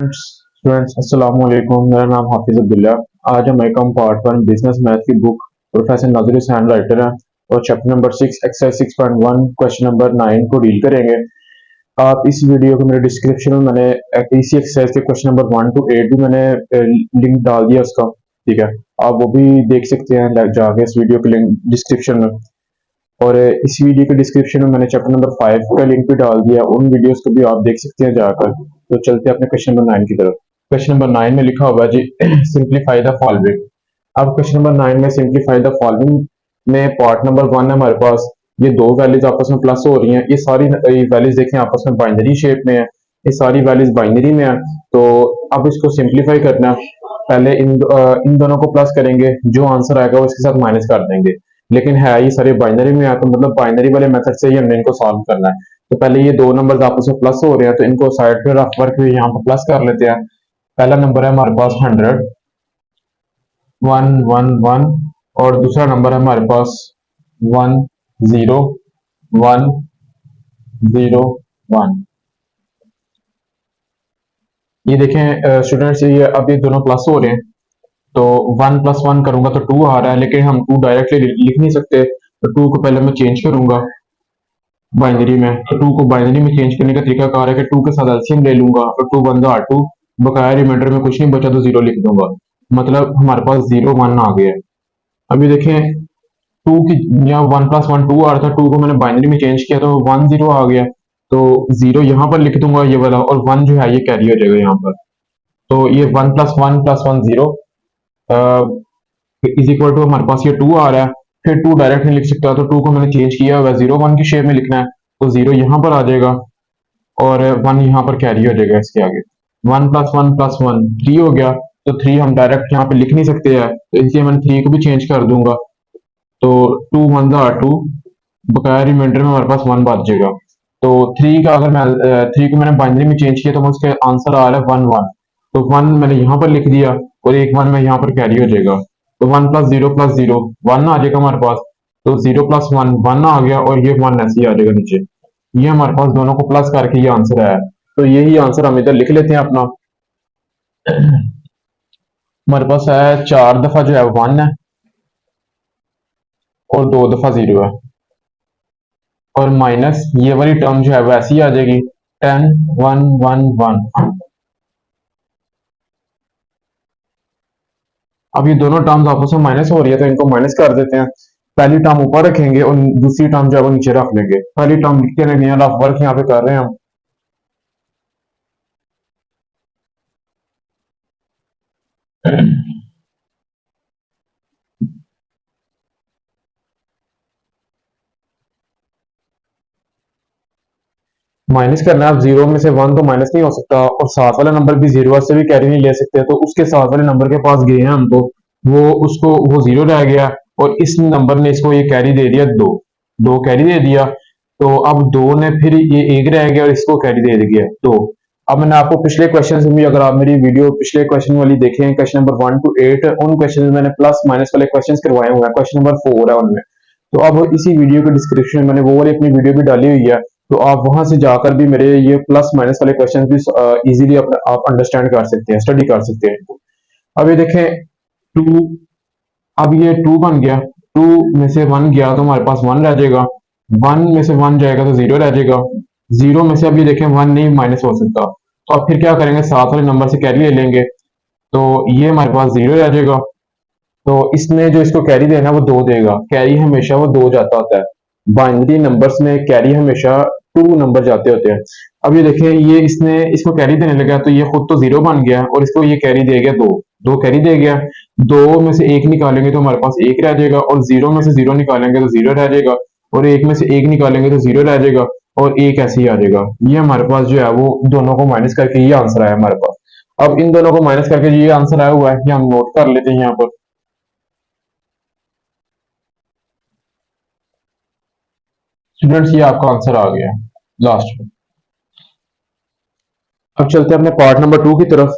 Students अस्सलाम वालेकुम। मेरा नाम हाफिज अब्दुल्ला। आज हम एकम पार्ट वन बिजनेस मैथ की बुक प्रोफेसर नजर हुसैन राइटर है और chapter number 6 exercise 6.1 question number 9 को डील करेंगे। आप इस वीडियो को मेरे डिस्क्रिप्शन में मैंने इसी एक्सरसाइज के क्वेश्चन नंबर 1 to 8 भी मैंने लिंक डाल दिया उसका। ठीक है, आप वो भी देख सकते हैं जाके इस वीडियो के लिंक डिस्क्रिप्शन में। और इस वीडियो के डिस्क्रिप्शन में मैंने चैप्टर नंबर 5 का लिंक भी डाल दिया, उन वीडियोस को भी आप देख सकते हैं जाकर। तो चलते हैं अपने क्वेश्चन नंबर 9 की तरफ। क्वेश्चन नंबर 9 में लिखा हुआ है जी सिंप्लीफाई द फॉलोइंग। अब क्वेश्चन नंबर 9 में सिंप्लीफाई द फॉलोइंग में पार्ट नंबर 1 है हमारे पास। ये दो वैल्यूज आपस में प्लस हो रही हैं, ये सारी वैल्यूज देखें आपस में बाइनरी शेप में है, ये सारी वैल्यूज बाइनरी में है। तो अब इसको सिंप्लीफाई करना है। पहले इन दोनों को प्लस करेंगे, जो आंसर आएगा वो इसके साथ माइनस कर देंगे। लेकिन है ये सारे बाइनरी में है, तो मतलब बाइनरी वाले मेथड से ही हमने इनको सॉल्व करना है। तो पहले ये दो नंबर्स आपस में प्लस हो रहे हैं, तो इनको साइड पे रफ वर्क यहाँ पर प्लस कर लेते हैं। पहला नंबर है हमारे पास 100, 111, और दूसरा नंबर है हमारे पास 10, 101। ये देखें स्टूडेंट्स, ये अब ये दोनों प्लस हो रहे हैं, तो 1 + 1 करूंगा तो 2 आ रहा है, लेकिन हम 2 डायरेक्टली लिख नहीं सकते। तो 2 को पहले मैं चेंज करूंगा बाइनरी में। तो 2 को बाइनरी में चेंज करने का तरीका कार है कि 2 के साथ एलसीएम ले लूंगा, और 2 वन जा 2, बकाया रिमाइंडर में कुछ नहीं बचा तो 0 लिख दूंगा। मतलब हमारे पास 0 1 आ गया है। अभी देखें 2 की, या 1 + 1 2 आ रहा था, 2 को मैंने बाइनरी में चेंज किया तो 1 0 आ गया। तो 0 यहाँ पर लिख दूंगा ये वाला, और 1 जो है ये कैरी हो जाएगा यहाँ पर। तो ये 1 + 1 + 1 0 इज इक्वल टू हमारे पास ये 2 आ रहा है। फिर 2 डायरेक्ट नहीं लिख सकता, तो 2 को मैंने चेंज किया हुआ है, 0 1 की शेप में लिखना है। तो 0 यहाँ पर आ जाएगा, और 1 यहाँ पर कैरी हो जाएगा इसके आगे। 1 + 1 + 1 3 हो गया। तो 3 हम डायरेक्ट यहाँ पे लिख नहीं सकते हैं, तो इसलिए मैंने 3 को भी चेंज कर दूंगा। तो 2 1 जा 2, बकाया रिमाइंडर में हमारे पास 1 बच जाएगा। तो 3 का अगर मैं 3 को मैंने बाइनरी में चेंज किया, तो मैं उसके आंसर आ रहा है 1 1। तो 1 मैंने यहाँ पर लिख दिया, और एक 1 में यहाँ पर कैरी हो जाएगा। तो 1 + 0 + 0 1 आ जाएगा हमारे पास। तो 0 + 1 1 आ गया, और ये 1 ऐसे ही आ जाएगा नीचे। ये हमारे पास दोनों को प्लस करके ये आंसर आया। तो यही आंसर हम इधर लिख लेते हैं अपना। हमारे पास है 4 दफा जो है 1 है, और 2 दफा 0 है, और माइनस ये वाली टर्म जो है वो ऐसी आ जाएगी 10 1 1 1। अब ये दोनों टर्म्स आपस में माइनस हो रही है, तो इनको माइनस कर देते हैं। पहली टर्म ऊपर रखेंगे और दूसरी टर्म जो है वो नीचे रख लेंगे। पहली टर्म लिखते रहेंगे, रफ वर्क यहाँ पे कर रहे हैं हम। माइनस करना है, अब 0 में से 1 तो माइनस नहीं हो सकता, और साथ वाला नंबर भी 0 से भी कैरी नहीं ले सकते, तो उसके साथ वाले नंबर के पास गए हैं हम, तो वो 0 रह गया, और इस नंबर ने इसको ये कैरी दे दिया 2, 2 कैरी दे दिया। तो अब 2 ने फिर ये 1 रह गया, और इसको कैरी दे दिया 2। अब मैंने आपको पिछले क्वेश्चन में भी, अगर आप मेरी वीडियो पिछले क्वेश्चन वाली देखें, क्वेश्चन नंबर 1 to 8, उन क्वेश्चन में मैंने प्लस माइनस वाले क्वेश्चन करवाए हुए हैं, क्वेश्चन नंबर 4 है उनमें। तो अब इसी वीडियो के डिस्क्रिप्शन में मैंने वो वाली अपनी वीडियो भी डाली हुई है, तो आप वहां से जाकर भी मेरे ये प्लस माइनस वाले क्वेश्चन भी इजीली आप अंडरस्टैंड कर सकते हैं, स्टडी कर सकते हैं। अब ये देखें 2, अब ये 2 बन गया, 2 में से 1 गया तो हमारे पास 1 रह जाएगा, 1 में से 1 जाएगा तो 0 रह जाएगा, 0 में से अब ये देखें 1 नहीं माइनस हो सकता, तो अब फिर क्या करेंगे, साथ वाले नंबर से कैरी ले लेंगे। तो ये हमारे पास 0 रह जाएगा। तो इसमें जो इसको कैरी देना वो 2 देगा, कैरी हमेशा वो 2 जाता होता है। बाइनरी नंबर्स में कैरी हमेशा 2 नंबर जाते होते हैं। अब ये देखें, ये इसने इसको कैरी देने लगा, तो ये खुद तो 0 बन गया, और इसको ये कैरी दे गया 2, 2 कैरी दे गया। 2 में से 1 निकालेंगे तो हमारे पास 1 रह जाएगा, और 0 में से 0 निकालेंगे तो 0 रह जाएगा, और 1 में से 1 निकालेंगे तो 0 रह जाएगा, और 1 ऐसे ही आ जाएगा। ये हमारे पास जो है वो दोनों को माइनस करके ये आंसर आया हमारे पास। अब इन दोनों को माइनस करके ये आंसर आया हुआ है, ये हम नोट कर लेते हैं यहाँ पर। स्टूडेंट्स, ये आपका आंसर आ गया लास्ट में। अब चलते हैं अपने पार्ट नंबर 2 की तरफ।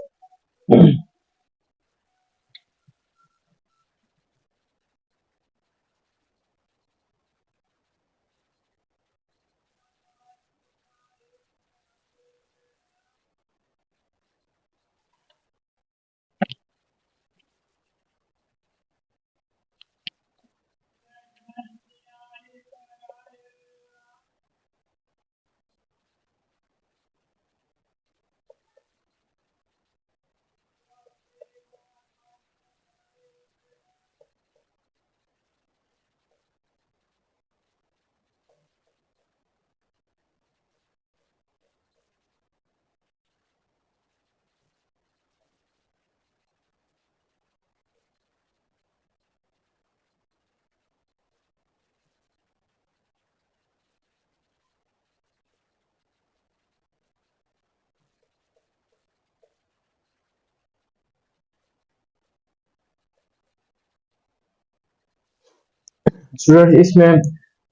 स्टूडेंट इसमें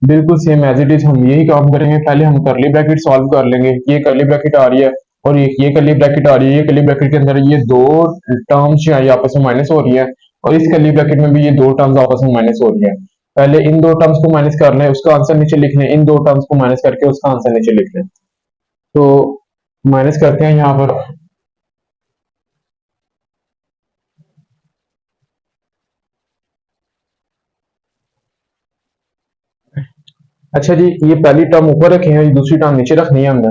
बिल्कुल सेम एज इट इज हम यही काम करेंगे। पहले हम करली ब्रैकेट सॉल्व कर लेंगे। ये करली ब्रैकेट आ रही है और ये करली ब्रैकेट आ रही है। ये करली ब्रैकेट के अंदर ये दो टर्म्स जो है ये आपस में माइनस हो रही है और इस करली ब्रैकेट में भी ये दो टर्म्स आपस में माइनस हो रही है। पहले इन दो टर्म्स को माइनस कर लें, उसका आंसर नीचे लिख लें। इन दो टर्म्स को माइनस करके उसका आंसर नीचे लिख लें। तो माइनस करते हैं यहाँ पर। अच्छा जी, ये पहली टर्म ऊपर रखी है, दूसरी टर्म नीचे रखनी है हमने।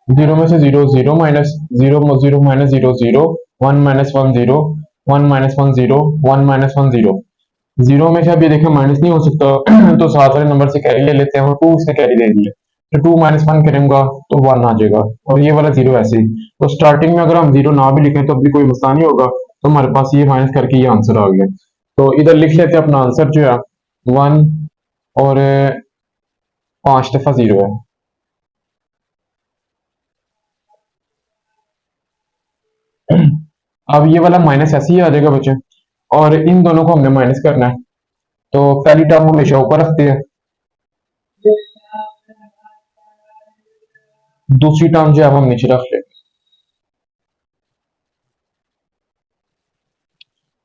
0 में से 0, 0 minus 0, 0 minus 0, 0, 1 minus 1, 0, 1 minus 1, 0, 1 minus 1, 0। 0 में से अब ये देखें माइनस नहीं हो सकता तो साथ वाले नंबर से कैरी ले लेते हैं और 2 से कैरी दे दिए तो 2 माइनस 1 करेंगे तो 1 आ जाएगा और ये वाला 0 ऐसे ही। तो स्टार्टिंग में अगर हम 0 ना भी लिखें तो भी कोई मसला नहीं होगा, तो हमारे पास ये माइनस करके ये आंसर आ गया। तो इधर लिख लेते हैं अपना आंसर जो है 1 और 5 दफा 0 है। अब ये वाला माइनस ऐसे ही आ जाएगा बच्चे, और इन दोनों को हमने माइनस करना है। तो पहली टर्म हमेशा ऊपर रखते हैं, दूसरी टर्म जो है वो हम नीचे रख लेते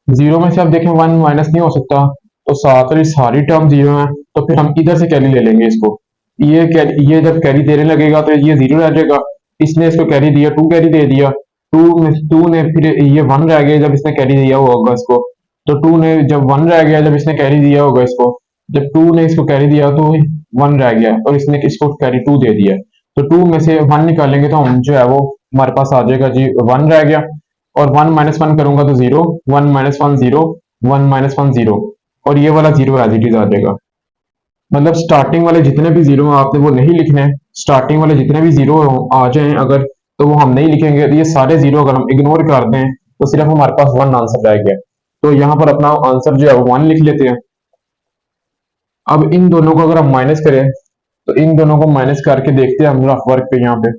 0 में से। अब देखें 1 माइनस नहीं हो सकता तो साथ वाली सारी टर्म 0 है, तो फिर हम इधर से कैरी ले लेंगे इसको। ये जब कैरी देने लगेगा तो ये 0 रह जाएगा। इसने इसको कैरी दिया, 2 कैरी दे दिया, 2 ने फिर ये 1 रह गया जब इसने कैरी दिया हुआ होगा इसको। तो 2 ने जब 1 रह गया जब इसने कैरी दिया होगा इसको, जब 2 ने इसको कैरी दिया तो 1 रह गया और इसने इसको कैरी 2 दे दिया। तो 2 में से 1 निकालेंगे तो हम जो है वो हमारे पास आ जाएगा जी 1 रह गया। और 1 माइनस 1 करूंगा तो 0, 1 माइनस 1, 0, 1 माइनस 1, 0, और ये वाला 0 एज इट इज आ जाएगा। मतलब स्टार्टिंग वाले जितने भी 0 आपने वो नहीं लिखने हैं। स्टार्टिंग वाले जितने भी 0 आ जाएं अगर, तो वो हम नहीं लिखेंगे। तो ये सारे 0 अगर हम इग्नोर कर दें तो सिर्फ हमारे पास 1 आंसर रह गया। तो यहाँ पर अपना आंसर जो है वो 1 लिख लेते हैं। अब इन दोनों को अगर हम माइनस करें तो इन दोनों को माइनस करके देखते हैं हम रफ वर्क पे यहाँ पे।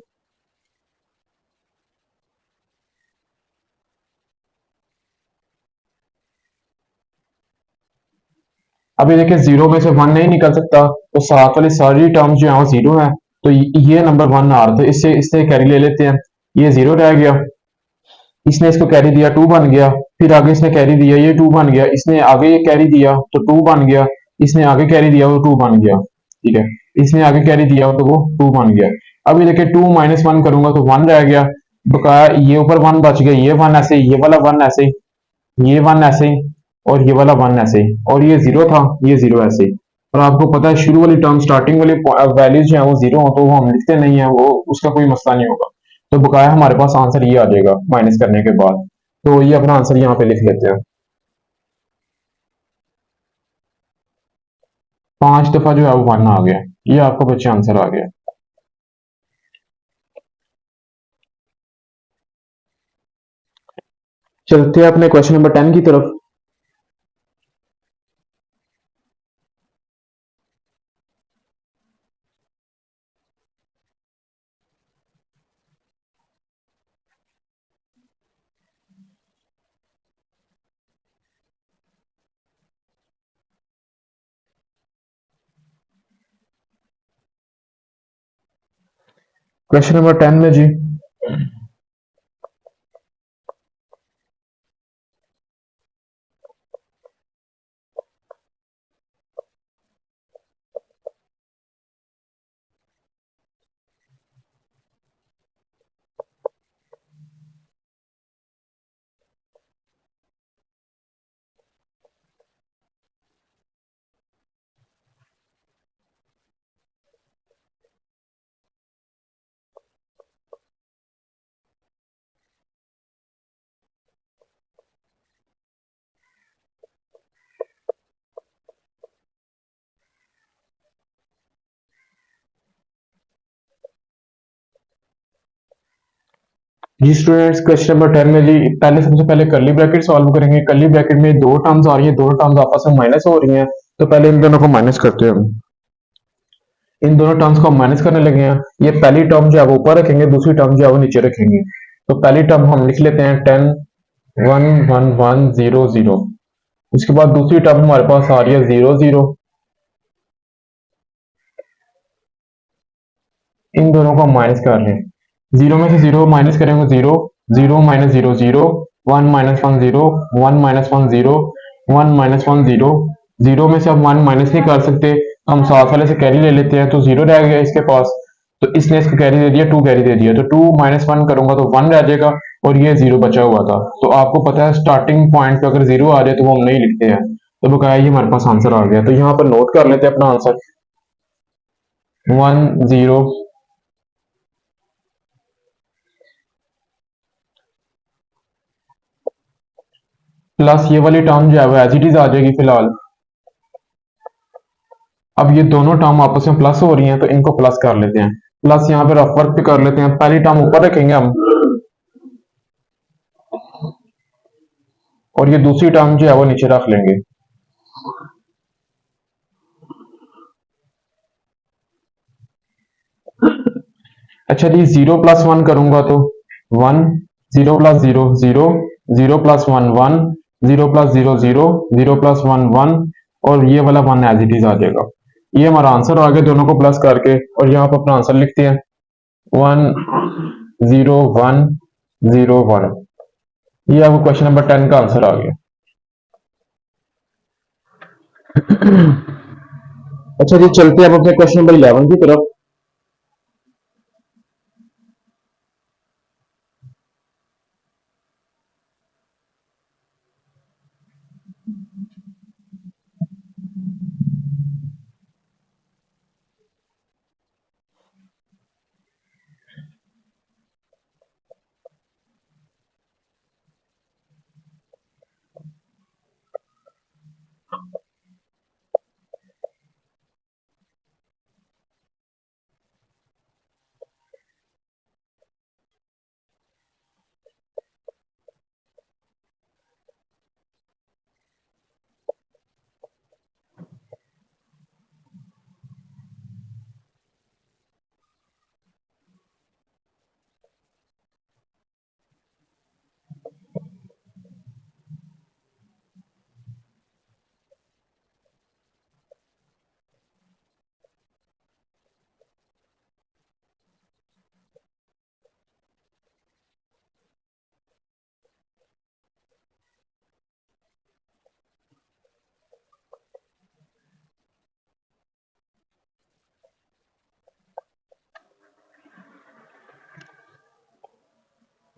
अभी देखिए 0 में से 1 नहीं निकल सकता तो साथ वाली सारी टर्म्स जो है वो 0 है। तो ये नंबर 1 आ रहा था, इससे इससे कैरी ले लेते हैं। ये 0 रह गया, इसने इसको कैरी दिया 2 बन गया। फिर आगे इसने कैरी दिया ये 2 बन गया, इसने आगे ये कैरी दिया तो 2 बन गया, इसने आगे कैरी दिया वो 2 बन गया। ठीक है, इसने आगे कैरी दिया तो वो 2 बन गया। अभी देखिए 2 माइनस 1 करूंगा तो 1 रह गया, बकाया ये ऊपर 1 बच गया, ये 1 ऐसे ही, ये वाला 1 ऐसे ही, ये 1 ऐसे ही, और ये वाला 1 ऐसे ही, और ये 0 था, ये 0 ऐसे ही। और आपको पता है शुरू वाली टर्म स्टार्टिंग वाली वैल्यूज जो है वो 0 हो तो वो हम लिखते नहीं है, वो उसका कोई मसला नहीं होगा। तो बकाया हमारे पास आंसर ये आ जाएगा माइनस करने के बाद। तो ये अपना आंसर यहाँ पे लिख लेते हैं। 5 दफा जो है वो 1 आ गया। ये आपको बच्चे आंसर आ गया। चलते हैं अपने क्वेश्चन नंबर 10 की तरफ। क्वेश्चन नंबर 10 में जी, जी स्टूडेंट्स, क्वेश्चन नंबर 10 में जी पहले सबसे पहले कर्ली ब्रैकेट सॉल्व करेंगे। कर्ली ब्रैकेट में दो टर्म्स आ रही है, दो टर्म्स आपस में माइनस हो रही हैं, तो पहले इन दोनों को माइनस करते हैं हम। इन दोनों टर्म्स को हम माइनस करने लगे हैं। ये पहली टर्म जो है वो ऊपर रखेंगे, दूसरी टर्म जो है वो नीचे रखेंगे। तो पहली टर्म हम लिख लेते हैं 10 1 1 1 0 0। उसके बाद दूसरी टर्म हमारे पास आ रही है 0 0। इन दोनों को हम माइनस कर रहे हैं। जीरो में से जीरो माइनस करेंगे, zero, zero minus zero zero, one minus one zero, one minus one zero, one minus one zero. Zero में से अब वन माइनस नहीं कर सकते, हम साथ वाले से कैरी ले लेते हैं, तो जीरो रह गया इसके पास। तो इसने इसको कैरी दे दिया, टू कैरी दे दिया, तो टू माइनस वन करूंगा तो वन रह जाएगा, और ये जीरो बचा हुआ था। तो आपको पता है स्टार्टिंग पॉइंट पे अगर जीरो आ जाए तो वो हम नहीं लिखते हैं। तो बकाया ये हमारे पास आंसर आ गया। तो यहाँ पर नोट कर लेते हैं अपना आंसर 1 0 प्लस ये वाली टर्म जो है वो एज इट इज आ जाएगी फिलहाल। अब ये दोनों टर्म आपस में प्लस हो रही हैं, तो इनको प्लस कर लेते हैं। प्लस यहाँ पे रफ वर्क पे कर लेते हैं। पहली टर्म ऊपर रखेंगे हम, और ये दूसरी टर्म जो है वो नीचे रख लेंगे। अच्छा जी, जीरो प्लस वन करूंगा तो one, zero plus zero zero, zero plus one one, zero plus zero zero, zero plus one one, और ये वाला वन एज इट इज आ जाएगा। ये हमारा आंसर आ गया दोनों को प्लस करके। और यहाँ पर अपना आंसर लिखते हैं 1 0 1 0 1। ये आपको क्वेश्चन नंबर 10 का आंसर आ गया। अच्छा जी, चलते हैं अब अपने क्वेश्चन नंबर 11 की तरफ।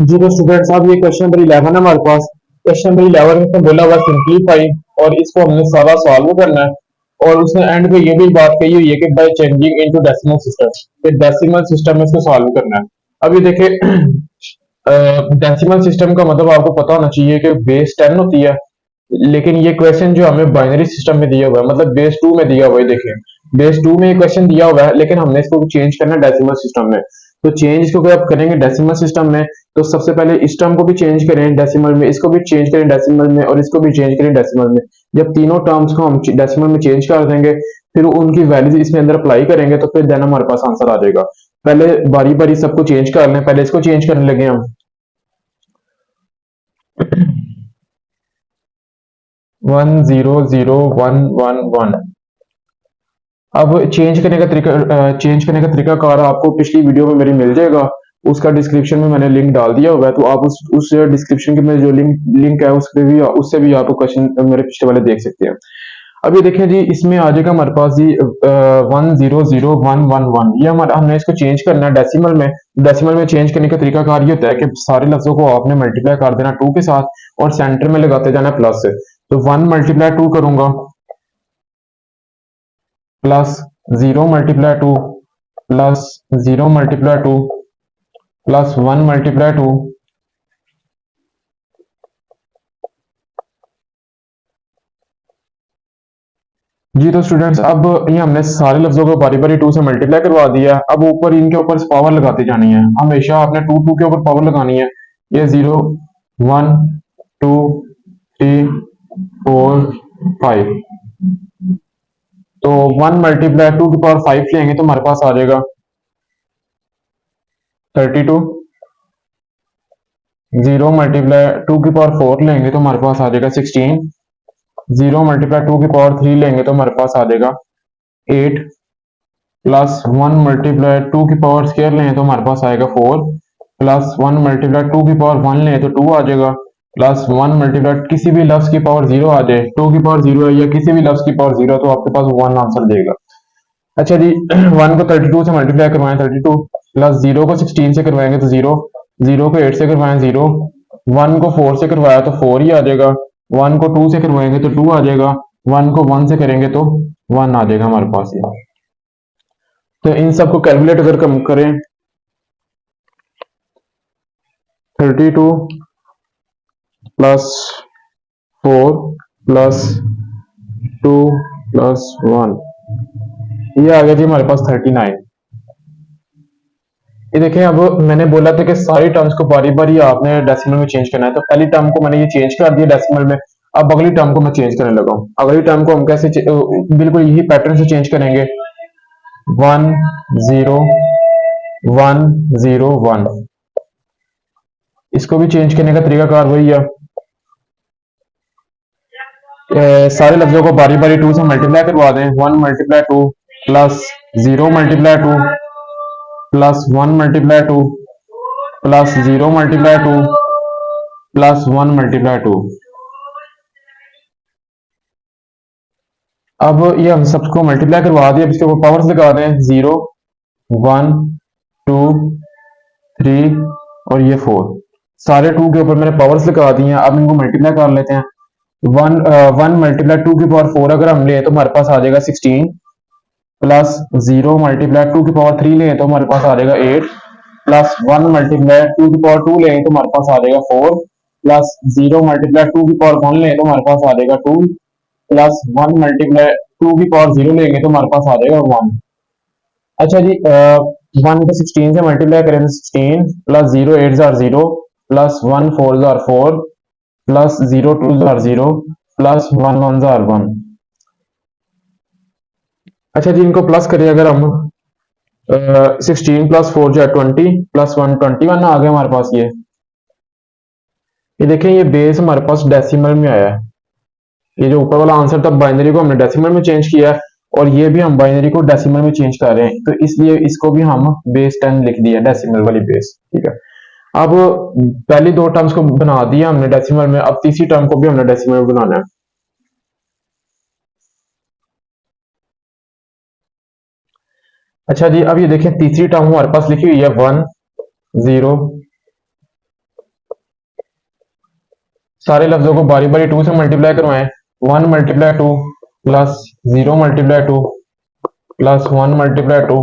जी तो स्टूडेंट साहब, ये क्वेश्चन नंबर 11 है हमारे पास। क्वेश्चन नंबर 11 में इसमें बोला हुआ सिंप्लीफाई, और इसको हमने सारा सॉल्व करना है। और उसने एंड पे ये भी बात कही हुई है कि by changing into decimal system, कि डेसिमल सिस्टम में इसको सॉल्व करना है। अब ये देखिए, डेसिमल सिस्टम का मतलब आपको पता होना चाहिए कि बेस 10 होती है। लेकिन ये क्वेश्चन जो हमें बाइनरी सिस्टम में दिया हुआ है, मतलब बेस 2 में दिया हुआ है, देखिए बेस 2 में ये क्वेश्चन दिया हुआ है, लेकिन हमने इसको चेंज करना है डेसिमल सिस्टम में। तो चेंज इसको अगर आप करेंगे डेसिमल सिस्टम में, तो सबसे पहले इस टर्म को भी चेंज करें डेसिमल में, इसको भी चेंज करें डेसिमल में, और इसको भी चेंज करें डेसिमल में। जब तीनों टर्म्स को हम डेसिमल में चेंज कर देंगे, फिर उनकी वैल्यूज इसमें अंदर अप्लाई करेंगे, तो फिर देन हमारे पास आंसर आ जाएगा। पहले बारी बारी सबको चेंज कर लें, पहले इसको चेंज करने लगे हम। 1 0 0 1 1 1। अब चेंज करने का तरीका कार आपको पिछली वीडियो में मेरी मिल जाएगा। उसका डिस्क्रिप्शन में मैंने लिंक डाल दिया हुआ है, तो आप उस डिस्क्रिप्शन के में जो लिंक है उस पे भी, उससे भी आप क्वेश्चन मेरे पिछले वाले देख सकते हैं। अब ये देखिए जी, इसमें आ जाएगा हमारे पास जी 1 0 0 1 1 1। ये हमारा, हमने इसको चेंज करना है डेसिमल में। डेसिमल में चेंज करने का तरीका कार ये होता है कि सारे लफ्जों को आपने मल्टीप्लाई कर देना 2 के साथ, और सेंटर में लगाते जाना प्लस से। तो 1 मल्टीप्लाई 2 करूंगा, plus 0 multiply 2, plus 0 multiply 2, plus 1 multiply 2, जी तो स्टूडेंट्स अब ये हमने सारे लफ्जों को बारी बारी टू से मल्टीप्लाई करवा दिया। अब ऊपर इनके ऊपर पावर लगाती जानी है, हमेशा आपने टू टू के ऊपर पावर लगानी है। ये 0 1 2 3 4 5, तो 1 × 2 की पावर 5 लेंगे तो हमारे पास आ जाएगा 32। 0 × 2 की पावर 4 लेंगे तो हमारे पास आ जाएगा 16। 0 × 2 की पावर 3 लेंगे तो हमारे पास आ जाएगा 8, प्लस 1 × 2 की पावर स्क्वायर लें तो हमारे पास आएगा 4, प्लस 1 × 2 की पावर 1 लें तो 2 आ जाएगा, प्लस 1 किसी भी लफ्ज की पावर 0 आ जाए, 2 की पावर 0 है या किसी भी लफ्ज की पावर 0 तो आपके पास 1 आंसर देगा। अच्छा जी 1 को 32 से मल्टीप्लाई करवाएं 32, प्लस 0 को 16 से करवाएंगे तो 0, 0 को 8 से करवाएं 0, 1 को 4 से करवाया तो 4 ही आ जाएगा, 1 को 2 से करवाएंगे तो 2 आ जाएगा, 1 को 1 से करेंगे तो 1 आ जाएगा हमारे पास ये। तो इन सबको कैलकुलेट अगर कम करें 32 प्लस 4 प्लस 2 प्लस 1, ये आ गया जी हमारे पास 39। ये देखें अब मैंने बोला था कि सारी टर्म्स को बारी बारी आपने डेसिमल में चेंज करना है, तो पहली टर्म को मैंने ये चेंज कर दिया डेसिमल में। अब अगली टर्म को मैं चेंज करने लगा हूँ। अगली टर्म को हम कैसे बिल्कुल यही पैटर्न से चेंज करेंगे। 1 0 1 0 1, इसको भी चेंज करने का तरीकाकार वही है। सारे लफ्जों को बारी बारी टू से मल्टीप्लाई करवा दें। 1 × 2 प्लस 0 × 2 प्लस 1 × 2 प्लस 0 × 2 प्लस 1 × 2। अब ये हम सबको मल्टीप्लाई करवा दिया, अब इसके ऊपर पावर्स लगा दें 0 1 2 3 और ये 4, सारे टू के ऊपर मैंने पावर्स लगा दी हैं। अब इनको मल्टीप्लाई कर लेते हैं। 1 × 2 की पावर 4 अगर हम ले तो हमारे पास आ जाएगा 16, प्लस 0 × 2 की पावर 3 लें तो हमारे पास आ जाएगा 8, प्लस 1 × 2 की पावर 2 लें तो हमारे पास आ जाएगा 4, प्लस 0 × 2 की पावर 1 लें तो हमारे पास आ जाएगा 2, प्लस 1 × 2 की पावर 0 लेंगे तो हमारे पास आ जाएगा 1। अच्छा जी 1 को 16 से मल्टीप्लाई करें तो 16, plus 0 8 jar 0, plus 1 4 jar 4, plus 0 2 jar 0, plus 1 1 jar 1। अच्छा जी इनको प्लस करें अगर हम 16 प्लस 4 जो है 20, प्लस 1 21 आ गया हमारे पास ये देखें ये बेस हमारे पास डेसिमल में आया है। ये जो ऊपर वाला आंसर था बाइनरी को हमने डेसिमल में चेंज किया है, और ये भी हम बाइनरी को डेसिमल में चेंज कर रहे हैं, तो इसलिए इसको भी हम बेस 10 लिख दिया डेसिमल वाली बेस। ठीक है, अब पहली दो टर्म्स को बना दिया हमने डेसिमल में, अब तीसरी टर्म को भी हमने डेसिमल में बनाना है। अच्छा जी अब ये देखें तीसरी टर्म हमारे पास लिखी हुई है 1 0, सारे लफ्जों को बारी बारी 2 से मल्टीप्लाई करवाएं। 1 × 2 प्लस 0 × 2 प्लस 1 × 2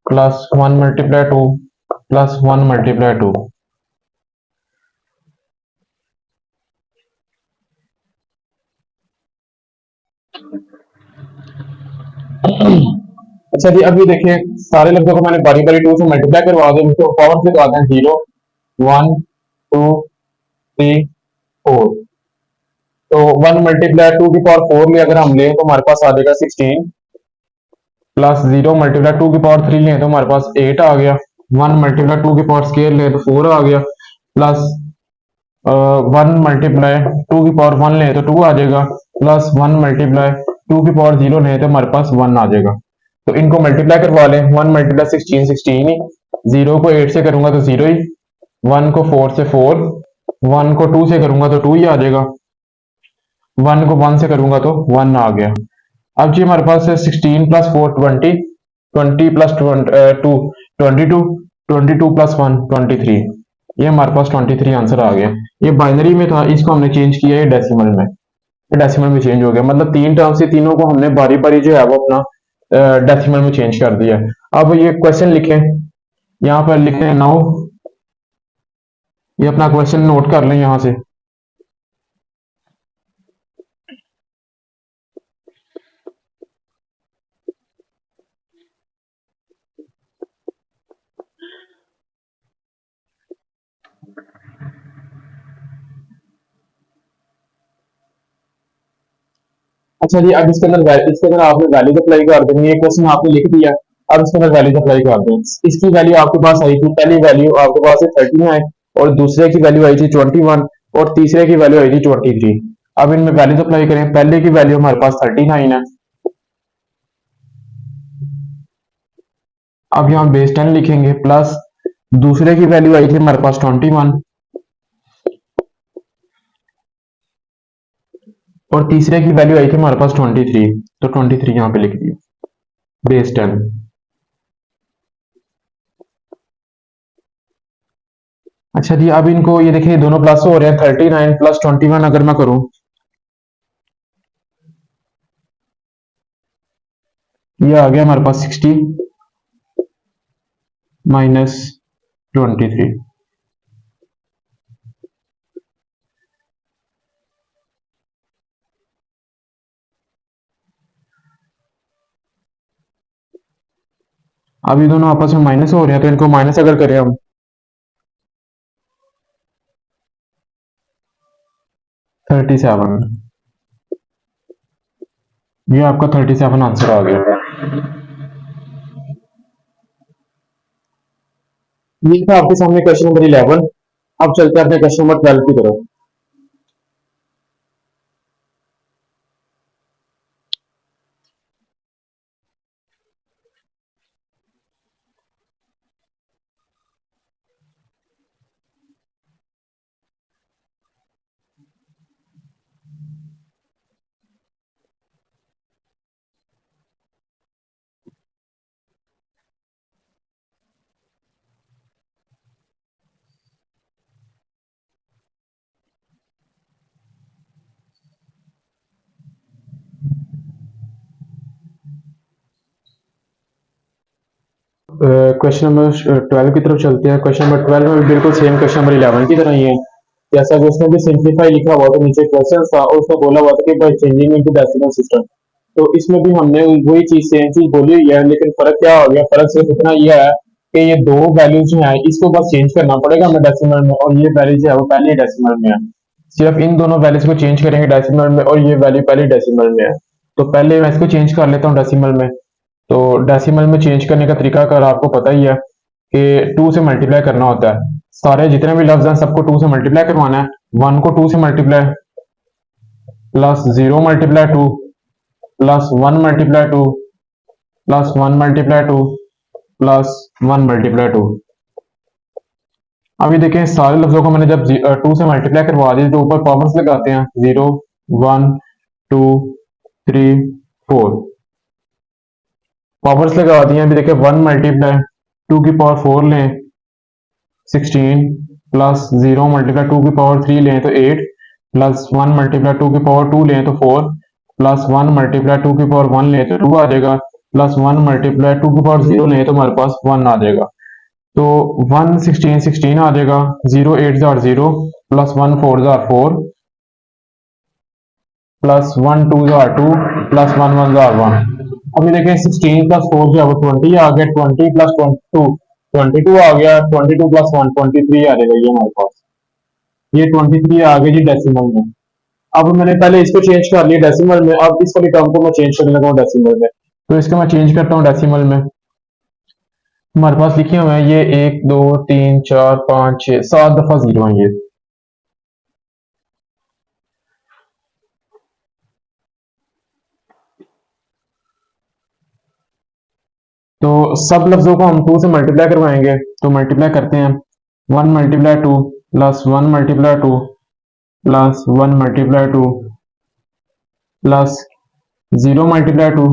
प्लस 1 × 2 प्लस 1 × 2। अच्छा जी अब ये देखिए सारे लफ्जों को मैंने बारी बारी 2 से मल्टीप्लाई करवा दिया, इनको पावर से करवा दें 0 1 2 3 4, तो 1 × 2 की पावर 4 ले अगर हम लें तो हमारे पास आ जाएगा 16, प्लस 0 × 2 की पावर 3 लें तो हमारे पास 8 आ गया, 1 × 2 की पावर स्क्वायर लें तो 4 आ गया, प्लस 1 × 2 की पावर 1 लें तो 2 आ जाएगा, प्लस 1 × 2 की पावर 0 लें तो हमारे पास 1 आ जाएगा। तो इनको मल्टीप्लाई करवा लें। 1 × 16 16 ही, 0 को 8 से करूंगा तो 0 ही, 1 को 4 से 4, 1 को 2 से करूंगा तो 2 ही आ जाएगा, 1 को 1 से करूंगा तो 1 आ गया। अब जी हमारे पास है 16 प्लस 4 20, 20 प्लस 2 22, 22 प्लस 1 23, ये हमारे पास 23 आंसर आ गया। ये बाइनरी में था, इसको हमने चेंज किया है डेसिमल में, डेसिमल में चेंज हो गया, मतलब तीन टर्म से तीनों को हमने बारी बारी जो है वो अपना डेसिमल में चेंज कर दिया। अब ये क्वेश्चन लिखें, यहाँ पर लिखते हैं नाउ, ये अपना क्वेश्चन नोट कर लें यहाँ से। अच्छा जी, अब इसके अंदर आपने वैल्यूज अप्लाई कर देनी है। क्वेश्चन आपने लिख दिया, अब इसके अंदर वैल्यूज अप्लाई कर दें। इसकी वैल्यू आपके पास आई थी, पहली वैल्यू आपके पास है 39 और दूसरे की वैल्यू आई थी 21 और तीसरे की वैल्यू आई थी 23। अब इनमें वैल्यूज अप्लाई करें। पहले की वैल्यू हमारे पास 39 है, अब यहाँ बेस 10 लिखेंगे, प्लस दूसरे की वैल्यू आई थी हमारे पास 21 और तीसरे की वैल्यू आई थी हमारे पास 23, तो 23 यहाँ पे लिख दिया, बेस 10। अच्छा जी, अब इनको ये देखिए दोनों प्लस हो रहे हैं, 39 प्लस 21 अगर मैं करूं, ये आ गया हमारे पास 60 माइनस 23। अब ये दोनों आपस में माइनस हो रहे हैं, तो इनको माइनस अगर करें हम 37, ये आपका 37 आंसर आ गया। ये था आपके सामने क्वेश्चन नंबर 11। अब चलते हैं अपने क्वेश्चन नंबर 12 की तरफ। क्वेश्चन नंबर 12 की तरफ चलते हैं। क्वेश्चन नंबर 12 में भी बिल्कुल सेम क्वेश्चन नंबर 11 की तरह ही है। जैसा कि उसमें भी सिंप्लीफाई लिखा हुआ था, नीचे क्वेश्चन था और उसमें बोला हुआ था कि by changing into decimal system. तो इसमें भी हमने वही चीज सेम चीज बोली हुई है, लेकिन फर्क क्या हो गया? फर्क सिर्फ इतना ये है कि ये दो वैल्यूज जो है इसको बस चेंज करना पड़ेगा हमें डेसिमल में, और ये वैल्यू जो है वो पहले डेसिमल में है। सिर्फ इन दोनों वैल्यूज को चेंज करेंगे डेसिमल में, और ये वैल्यू पहले डेसिमल में है। तो पहले मैं इसको चेंज कर लेता हूँ डेसिमल में। तो डेसिमल में चेंज करने का तरीका अगर आपको पता ही है कि 2 से मल्टीप्लाई करना होता है। सारे जितने भी लफ्ज हैं सबको 2 से मल्टीप्लाई करवाना है। 1 को 2 से multiply, plus 0 multiply 2, plus 1 multiply 2, plus 1 multiply 2, plus 1 multiply 2। अभी देखें सारे लफ्जों को मैंने जब 2 से मल्टीप्लाई करवा दी तो ऊपर पावर्स लगाते हैं, 0 1 2 3 4, पावर्स लगा दी हैं। अभी देखें 1 मल्टीप्लाई 2 की पावर 4 लें 16, प्लस 0 मल्टीप्लाई 2 की पावर 3 लें तो 8, प्लस 1 मल्टीप्लाई 2 की पावर 2 लें तो 4, प्लस 1 मल्टीप्लाई 2 की पावर 1 लें तो 2 आ जाएगा, प्लस 1 मल्टीप्लाई 2 की पावर 0 लें तो हमारे पास 1 आ जाएगा। तो 1 16 16 आ जाएगा, 0 8 jar 0, plus 1 4 jar 4, plus 1 2 jar 2, plus 1 1 jar 1। अभी देखें 16 प्लस 4 जो है वो 20 आ गया, 20 प्लस 22 22 आ गया, 22 प्लस 1 23 आ जाएगा ये हमारे पास। ये 23 आ गया जी डेसिमल में। अब मैंने पहले इसको चेंज कर लिया डेसिमल में, अब इस वाली टर्म को मैं चेंज करने लगा हूँ डेसिमल में। तो इसको मैं चेंज करता हूँ डेसिमल में। हमारे पास लिखे हुए हैं ये 1 2 3 4 5 6 7 दफा 0 है ये। तो सब लफ्जों को हम 2 से मल्टीप्लाई करवाएंगे, तो मल्टीप्लाई करते हैं। 1 multiply 2 plus 1 multiply 2 plus 1 multiply 2 plus 0 multiply 2।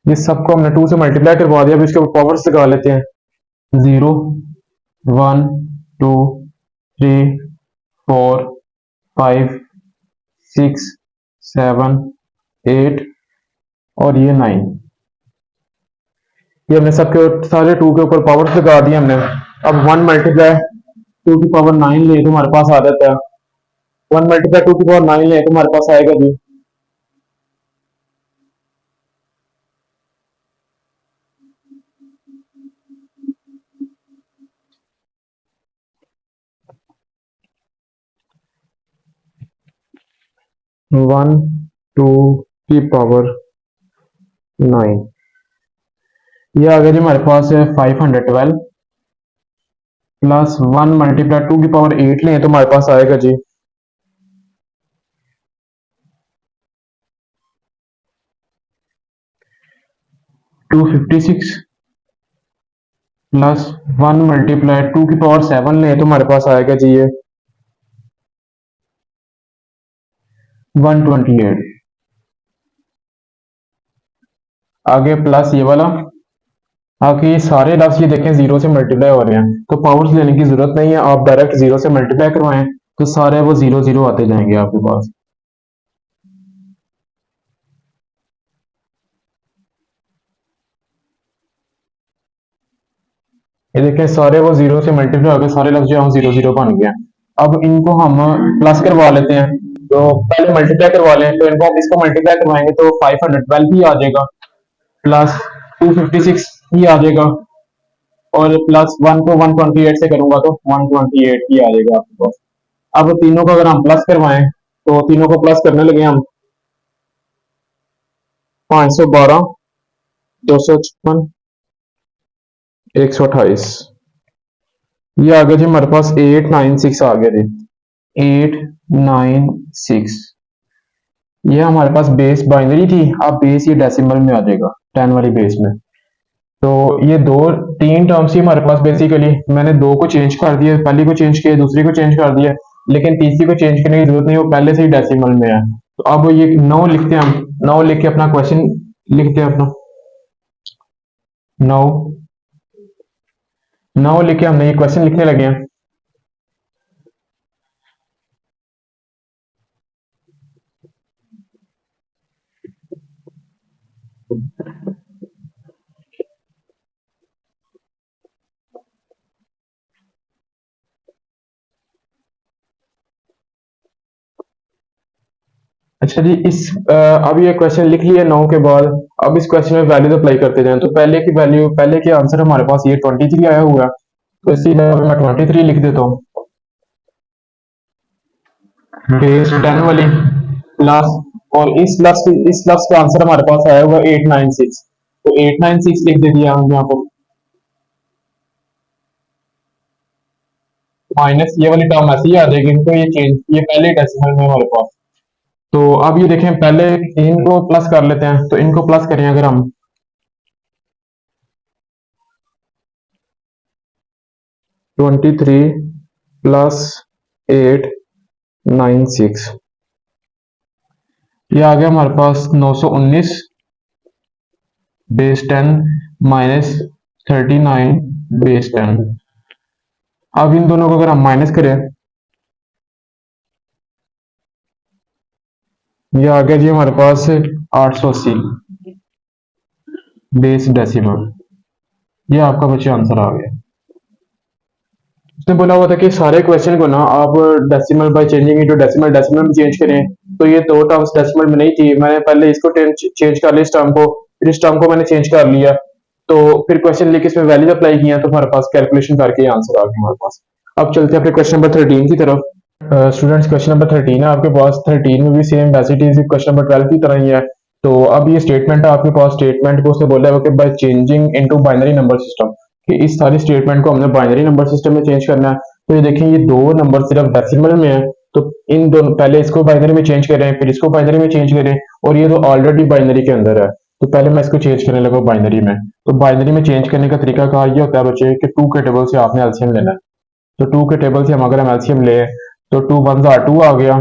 ये सबको हमने 2 से मल्टीप्लाई करवा दिया। अब इसके ऊपर पावर्स लगा लेते हैं, 0 1 2 3 4 5 6 7 8 और ये 9। ये हमने सबके सारे 2 के ऊपर पावर्स लगा दिए हमने। अब 1 मल्टीप्लाई 2 की पावर 9 ले तो हमारे पास आ जाता है 1 मल्टीप्लाई 2 की पावर 9 ले तो हमारे पास आएगा जी 1 2 की पावर 9। ये आ गया जी हमारे पास 512 प्लस 1 मल्टीप्लाई 2 की पावर 8 लें तो हमारे पास आएगा जी 256 प्लस 1 मल्टीप्लाई 2 की पावर 7 लें तो हमारे पास आएगा जी ये 128। आगे प्लस ये वाला, आगे ये सारे लफ्ज ये देखें जीरो से मल्टीप्लाई हो रहे हैं तो पावर्स लेने की जरूरत नहीं है, आप डायरेक्ट जीरो से मल्टीप्लाई करवाएं तो सारे वो जीरो जीरो आते जाएंगे आपके पास। ये देखें सारे वो जीरो से मल्टीप्लाई हो गए, सारे लफ्ज जो हैं वो जीरो जीरो बन गए हैं। अब इनको हम प्लस करवा लेते हैं, तो पहले मल्टीप्लाई करवा लें तो इनको इसको मल्टीप्लाई करवाएंगे तो 512 ही आ जाएगा प्लस 256 ही आ जाएगा और प्लस 1 को 128 से करूंगा तो 128 ही आ जाएगा आपके पास। अब तीनों को अगर हम प्लस करवाएं तो तीनों को प्लस करने लगे हम 512 256 128। ये आ गया जी हमारे पास 896 आ गया जी 896। ये हमारे पास बेस बाइनरी थी, अब बेस ये डेसिमल में आ जाएगा 10 वाली बेस में। तो ये दो तीन टर्म्स ही हमारे पास बेसिकली, मैंने दो को चेंज कर दिया, पहली को चेंज किया दूसरी को चेंज कर दिया, लेकिन तीसरी को चेंज करने की जरूरत नहीं, वो पहले से ही डेसिमल में है। तो अब ये 9 लिखते हैं हम, 9 लिख के अपना क्वेश्चन लिखते हैं अपना 9 9 लिख के हमने ये क्वेश्चन लिखने लगे हैं। अच्छा जी अब ये क्वेश्चन लिख लिया 9 के बाद, अब इस क्वेश्चन में वैल्यूज अप्लाई करते जाएं तो पहले की वैल्यू, पहले के आंसर हमारे पास ये 23 आया हुआ है, तो इसी में मैं 23 लिख देता हूँ बेस 10 वाली प्लस, और इस लफ्ज का आंसर हमारे पास आया हुआ 896, तो 896 लिख दे दिया हम यहाँ पर, माइनस ये वाली टर्म ऐसे ही आ जाएगी, तो ये चेंज, ये पहले डेसिमल में हमारे पास। तो अब ये देखें पहले इनको प्लस कर लेते हैं, तो इनको प्लस करें अगर हम 23 प्लस 896, ये आ गया हमारे पास 919 बेस 10 माइनस 39 बेस 10। अब इन दोनों को अगर हम माइनस करें, ये आ गया जी हमारे पास 880 बेस डेसिमल। ये आपका बच्चे आंसर आ गया। उसने बोला हुआ था कि सारे क्वेश्चन को ना आप decimal by changing into decimal decimal में चेंज करें, तो ये दो टर्म्स डेसिमल में नहीं थी, मैंने पहले इसको चेंज कर लिया इस टर्म को, फिर इस टर्म को मैंने चेंज कर लिया, तो फिर क्वेश्चन लिख इसमें वैल्यूज अप्लाई किया तो हमारे पास कैलकुलेशन करके आंसर आ गया हमारे पास। अब चलते हैं अपने क्वेश्चन नंबर 13 की तरफ। स्टूडेंट्स क्वेश्चन नंबर 13 है आपके पास, 13 में भी सेम वैसे क्वेश्चन नंबर 12 की तरह ही है। तो अब ये स्टेटमेंट है आपके पास, स्टेटमेंट को उसने बोला है कि by changing into binary number system, कि इस सारी स्टेटमेंट को हमने बाइनरी नंबर सिस्टम में चेंज करना है। तो ये देखें ये दो नंबर सिर्फ डेसिमल में है, तो इन दोनों पहले इसको बाइनरी में चेंज करें फिर इसको बाइनरी में चेंज करें, और ये तो ऑलरेडी बाइनरी के अंदर है, तो पहले मैं इसको चेंज करने लगा बाइनरी में। तो बाइनरी में चेंज करने का तरीका कहा ये होता है बच्चे कि 2 के टेबल से आपने एलसीएम लेना है, तो 2 के टेबल से हम अगर हम एलसीएम ले तो 2 1 जार 2 आ गया,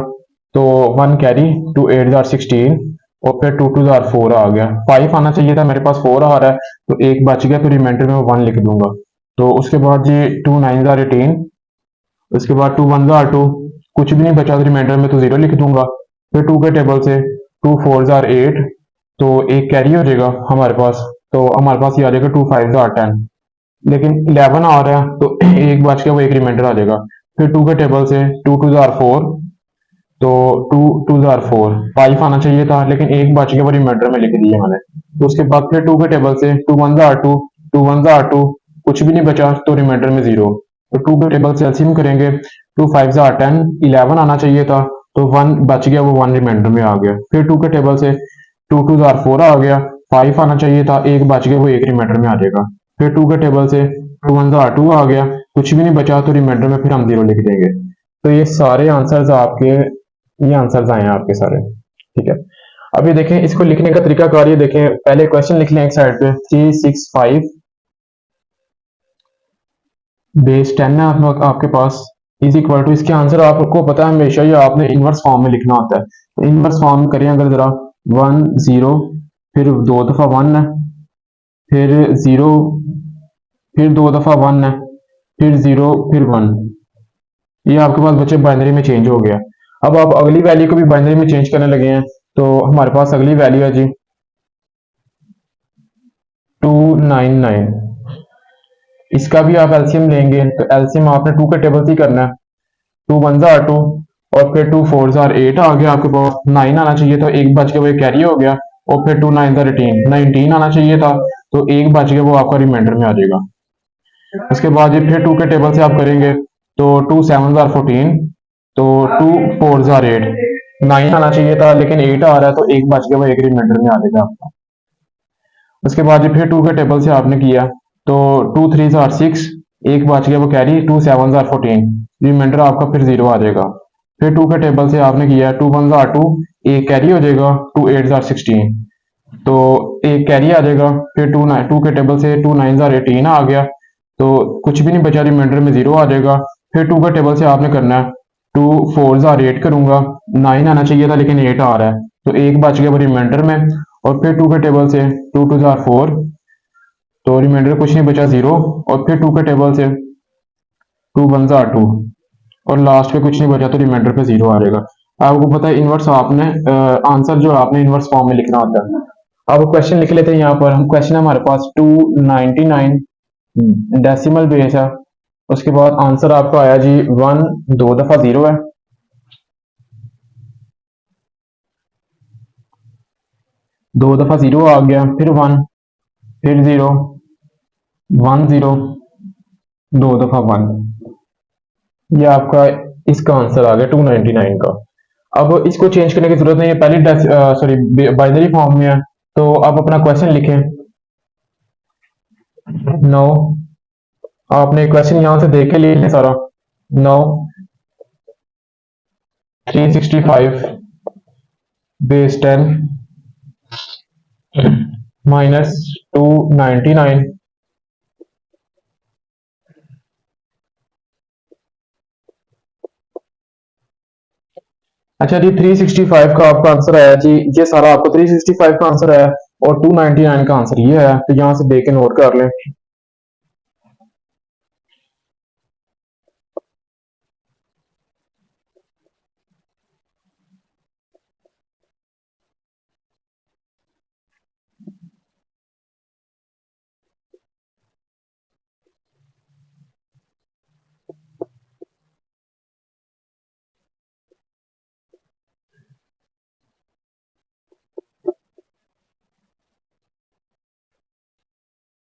तो 1 कैरी 2 8 जार 16, और फिर 2 2 जार 4 आ गया, 5 आना चाहिए था, मेरे पास 4 आ रहा है, तो एक बच गया, तो रिमाइंडर में 1 लिख दूंगा। तो उसके बाद जी 2 9 जार 18, उसके बाद 2 1 जार 2, कुछ भी नहीं बचा तो रिमाइंडर में तो 0 लिख दूंगा। फिर 2 के टेबल से 2 4 जार 8, तो एक कैरी हो जाएगा हमारे पास, तो हमारे पास ये आ जाएगा 2 5 जार 10, लेकिन 11 आ रहा है तो एक बच गया, वो एक रिमाइंडर आ जाएगा। फिर 2 के टेबल से 2 2 जार 4, तो टू टू जार फोर, 5 आना चाहिए था लेकिन एक बच गया, वो रिमाइंडर में लिख दिया मैंने। तो उसके बाद फिर टू के टेबल से टू वन जार टू, टू वन जार टू, कुछ भी नहीं बचा तो रिमाइंडर में जीरो। तो टू के टेबल से एलसीएम करेंगे, टू फाइव जार 10, 11 आना चाहिए था तो वन बच गया, वो वन रिमाइंडर में आ गया। फिर टू के टेबल से टू टू जार फोर आ गया, 5 आना चाहिए था, एक बच गया, वो एक रिमाइंडर में आ जाएगा। फिर टू के टेबल से टू वन जार टू आ गया, कुछ भी नहीं बचा तो रिमाइंडर में फिर हम जीरो लिख देंगे। तो ये सारे आंसर्स आपके, ये आंसर्स आए हैं आपके सारे, ठीक है। अभी देखें इसको लिखने का तरीका कार, ये देखें, पहले क्वेश्चन लिख लें एक साइड पे, 365 बेस 10 है आपके पास, इज इक्वल टू, इसके आंसर आपको पता है हमेशा ये आपने इनवर्स फॉर्म में लिखना होता है। तो इनवर्स फॉर्म में करें अगर जरा, 1 0, फिर दो दफा 1 है, फिर 0, फिर दो दफा 1 है, फिर 0, फिर 1, ये आपके पास बच्चे बाइनरी में चेंज हो गया। अब आप अगली वैल्यू को भी बाइनरी में चेंज करने लगे हैं, तो हमारे पास अगली वैल्यू है जी 299। इसका भी आप एलसीएम लेंगे, तो एलसीएम आपने टू के टेबल से ही करना है, टू वन जार टू, और फिर टू फोर जार 8 आ गया आपके पास, 9 आना चाहिए था, एक बच गया, वो कैरी हो गया। और फिर टू नाइन जार 18, 19 आना चाहिए था तो एक बच गया, वो आपका रिमाइंडर में आ जाएगा। उसके बाद ये फिर टू के टेबल से आप करेंगे, तो टू सेवन जार 14, तो टू फोर जार 8, 9 आना चाहिए था लेकिन 8 आ रहा है, तो एक बच गया, वो एक रिमाइंडर में आ जाएगा आपका। उसके बाद ये फिर टू के टेबल से आपने किया, तो टू थ्री जार 6, एक बच गया, वो कैरी, टू सेवन जार 14, रिमाइंडर आपका फिर जीरो आ जाएगा। फिर टू के टेबल से आपने किया, टू वन जार टू, एक कैरी हो जाएगा, टू एट जार 16, तो एक कैरी आ जाएगा। फिर टू के टेबल से टू नाइन जार 18 आ गया, तो कुछ भी नहीं बचा, रिमाइंडर में जीरो आ जाएगा। फिर टू के टेबल से आपने करना है, टू फोर जार 8 करूंगा, 9 आना चाहिए था लेकिन 8 आ रहा है, तो एक बच गया, वो रिमाइंडर में। और फिर टू के टेबल से टू टू जार 4, तो रिमाइंडर कुछ नहीं बचा, जीरो। और फिर टू के टेबल से टू वन जार टू, और लास्ट पे कुछ नहीं बचा तो रिमाइंडर पे जीरो आ जाएगा। आपको पता है इनवर्स आपने आंसर जो आपने इनवर्स फॉर्म में लिखना होता है। अब क्वेश्चन लिख लेते हैं यहाँ पर हम। क्वेश्चन है हमारे पास 299 डेसिमल बेस है। उसके बाद आंसर आपका आया जी 1, दो दफा 0 है, दो दफा 0 आ गया, फिर 1, फिर 0, 1 0, दो दफा 1, ये आपका इसका आंसर आ गया 299 का। अब इसको चेंज करने की जरूरत नहीं है, पहले सॉरी बाइनरी फॉर्म में है, तो आप अपना क्वेश्चन लिखें। नो, आपने क्वेश्चन यहां से देख के ले लिया सारा। नो 365 बेस 10 माइनस 299 अच्छा जी 365 का आपका आंसर आया जी, ये सारा आपको 365 का आंसर आया और 299 का आंसर ये है, तो यहां से देख के नोट कर लें।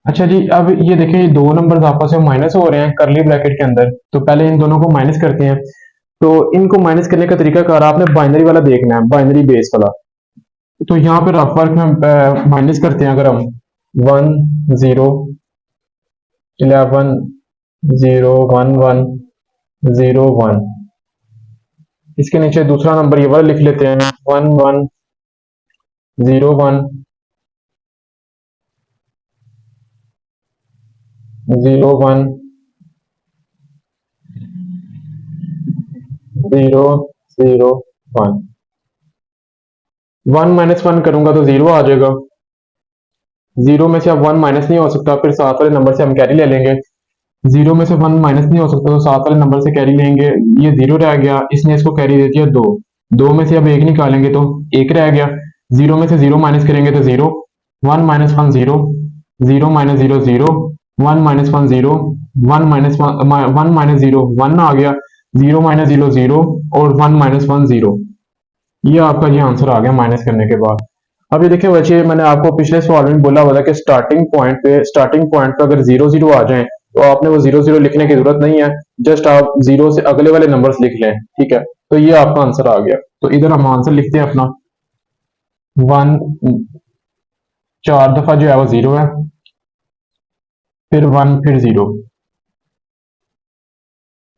अच्छा जी अब ये देखें, ये दो नंबर्स आपस में माइनस हो रहे हैं करली ब्रैकेट के अंदर, तो पहले इन दोनों को माइनस करते हैं। तो इनको माइनस करने का तरीका कार आपने बाइनरी वाला देखना है, बाइनरी बेस वाला। तो यहाँ पर रफ वर्क में माइनस करते हैं, अगर हम 1 0 11 0 1 1 0 1, इसके नीचे दूसरा नंबर ये वाला लिख लेते हैं 1 1 0 1 0 1 0 0 1। 1 माइनस 1 करूंगा तो 0 आ जाएगा, 0 में से अब 1 माइनस नहीं हो सकता, फिर साथ वाले नंबर से हम कैरी ले लेंगे। 0 में से 1 माइनस नहीं हो सकता, तो साथ वाले नंबर से कैरी लेंगे, ये 0 रह गया, इसने इसको कैरी दे दिया 2, 2 में से अब 1 निकालेंगे तो 1 रह गया, 0 में से 0 माइनस करेंगे तो 0, 1 minus 1 0, 0 minus 0 0, 1 minus 1 0, 1 minus 1 1 minus 0 1 आ गया, 0 माइनस 0 0 और 1 माइनस 1 0, ये आपका ये आंसर आ गया माइनस करने के बाद। अब ये देखिए बच्चे, मैंने आपको पिछले सवाल में बोला हुआ था कि स्टार्टिंग पॉइंट पे अगर जीरो जीरो आ जाए तो आपने वो जीरो जीरो लिखने की जरूरत नहीं है, जस्ट आप जीरो से अगले वाले नंबर्स लिख लें, ठीक है। तो ये आपका आंसर आ गया। तो इधर हम आंसर लिखते हैं अपना। वन, 4 दफा जो है वो जीरो है, फिर वन, फिर जीरो,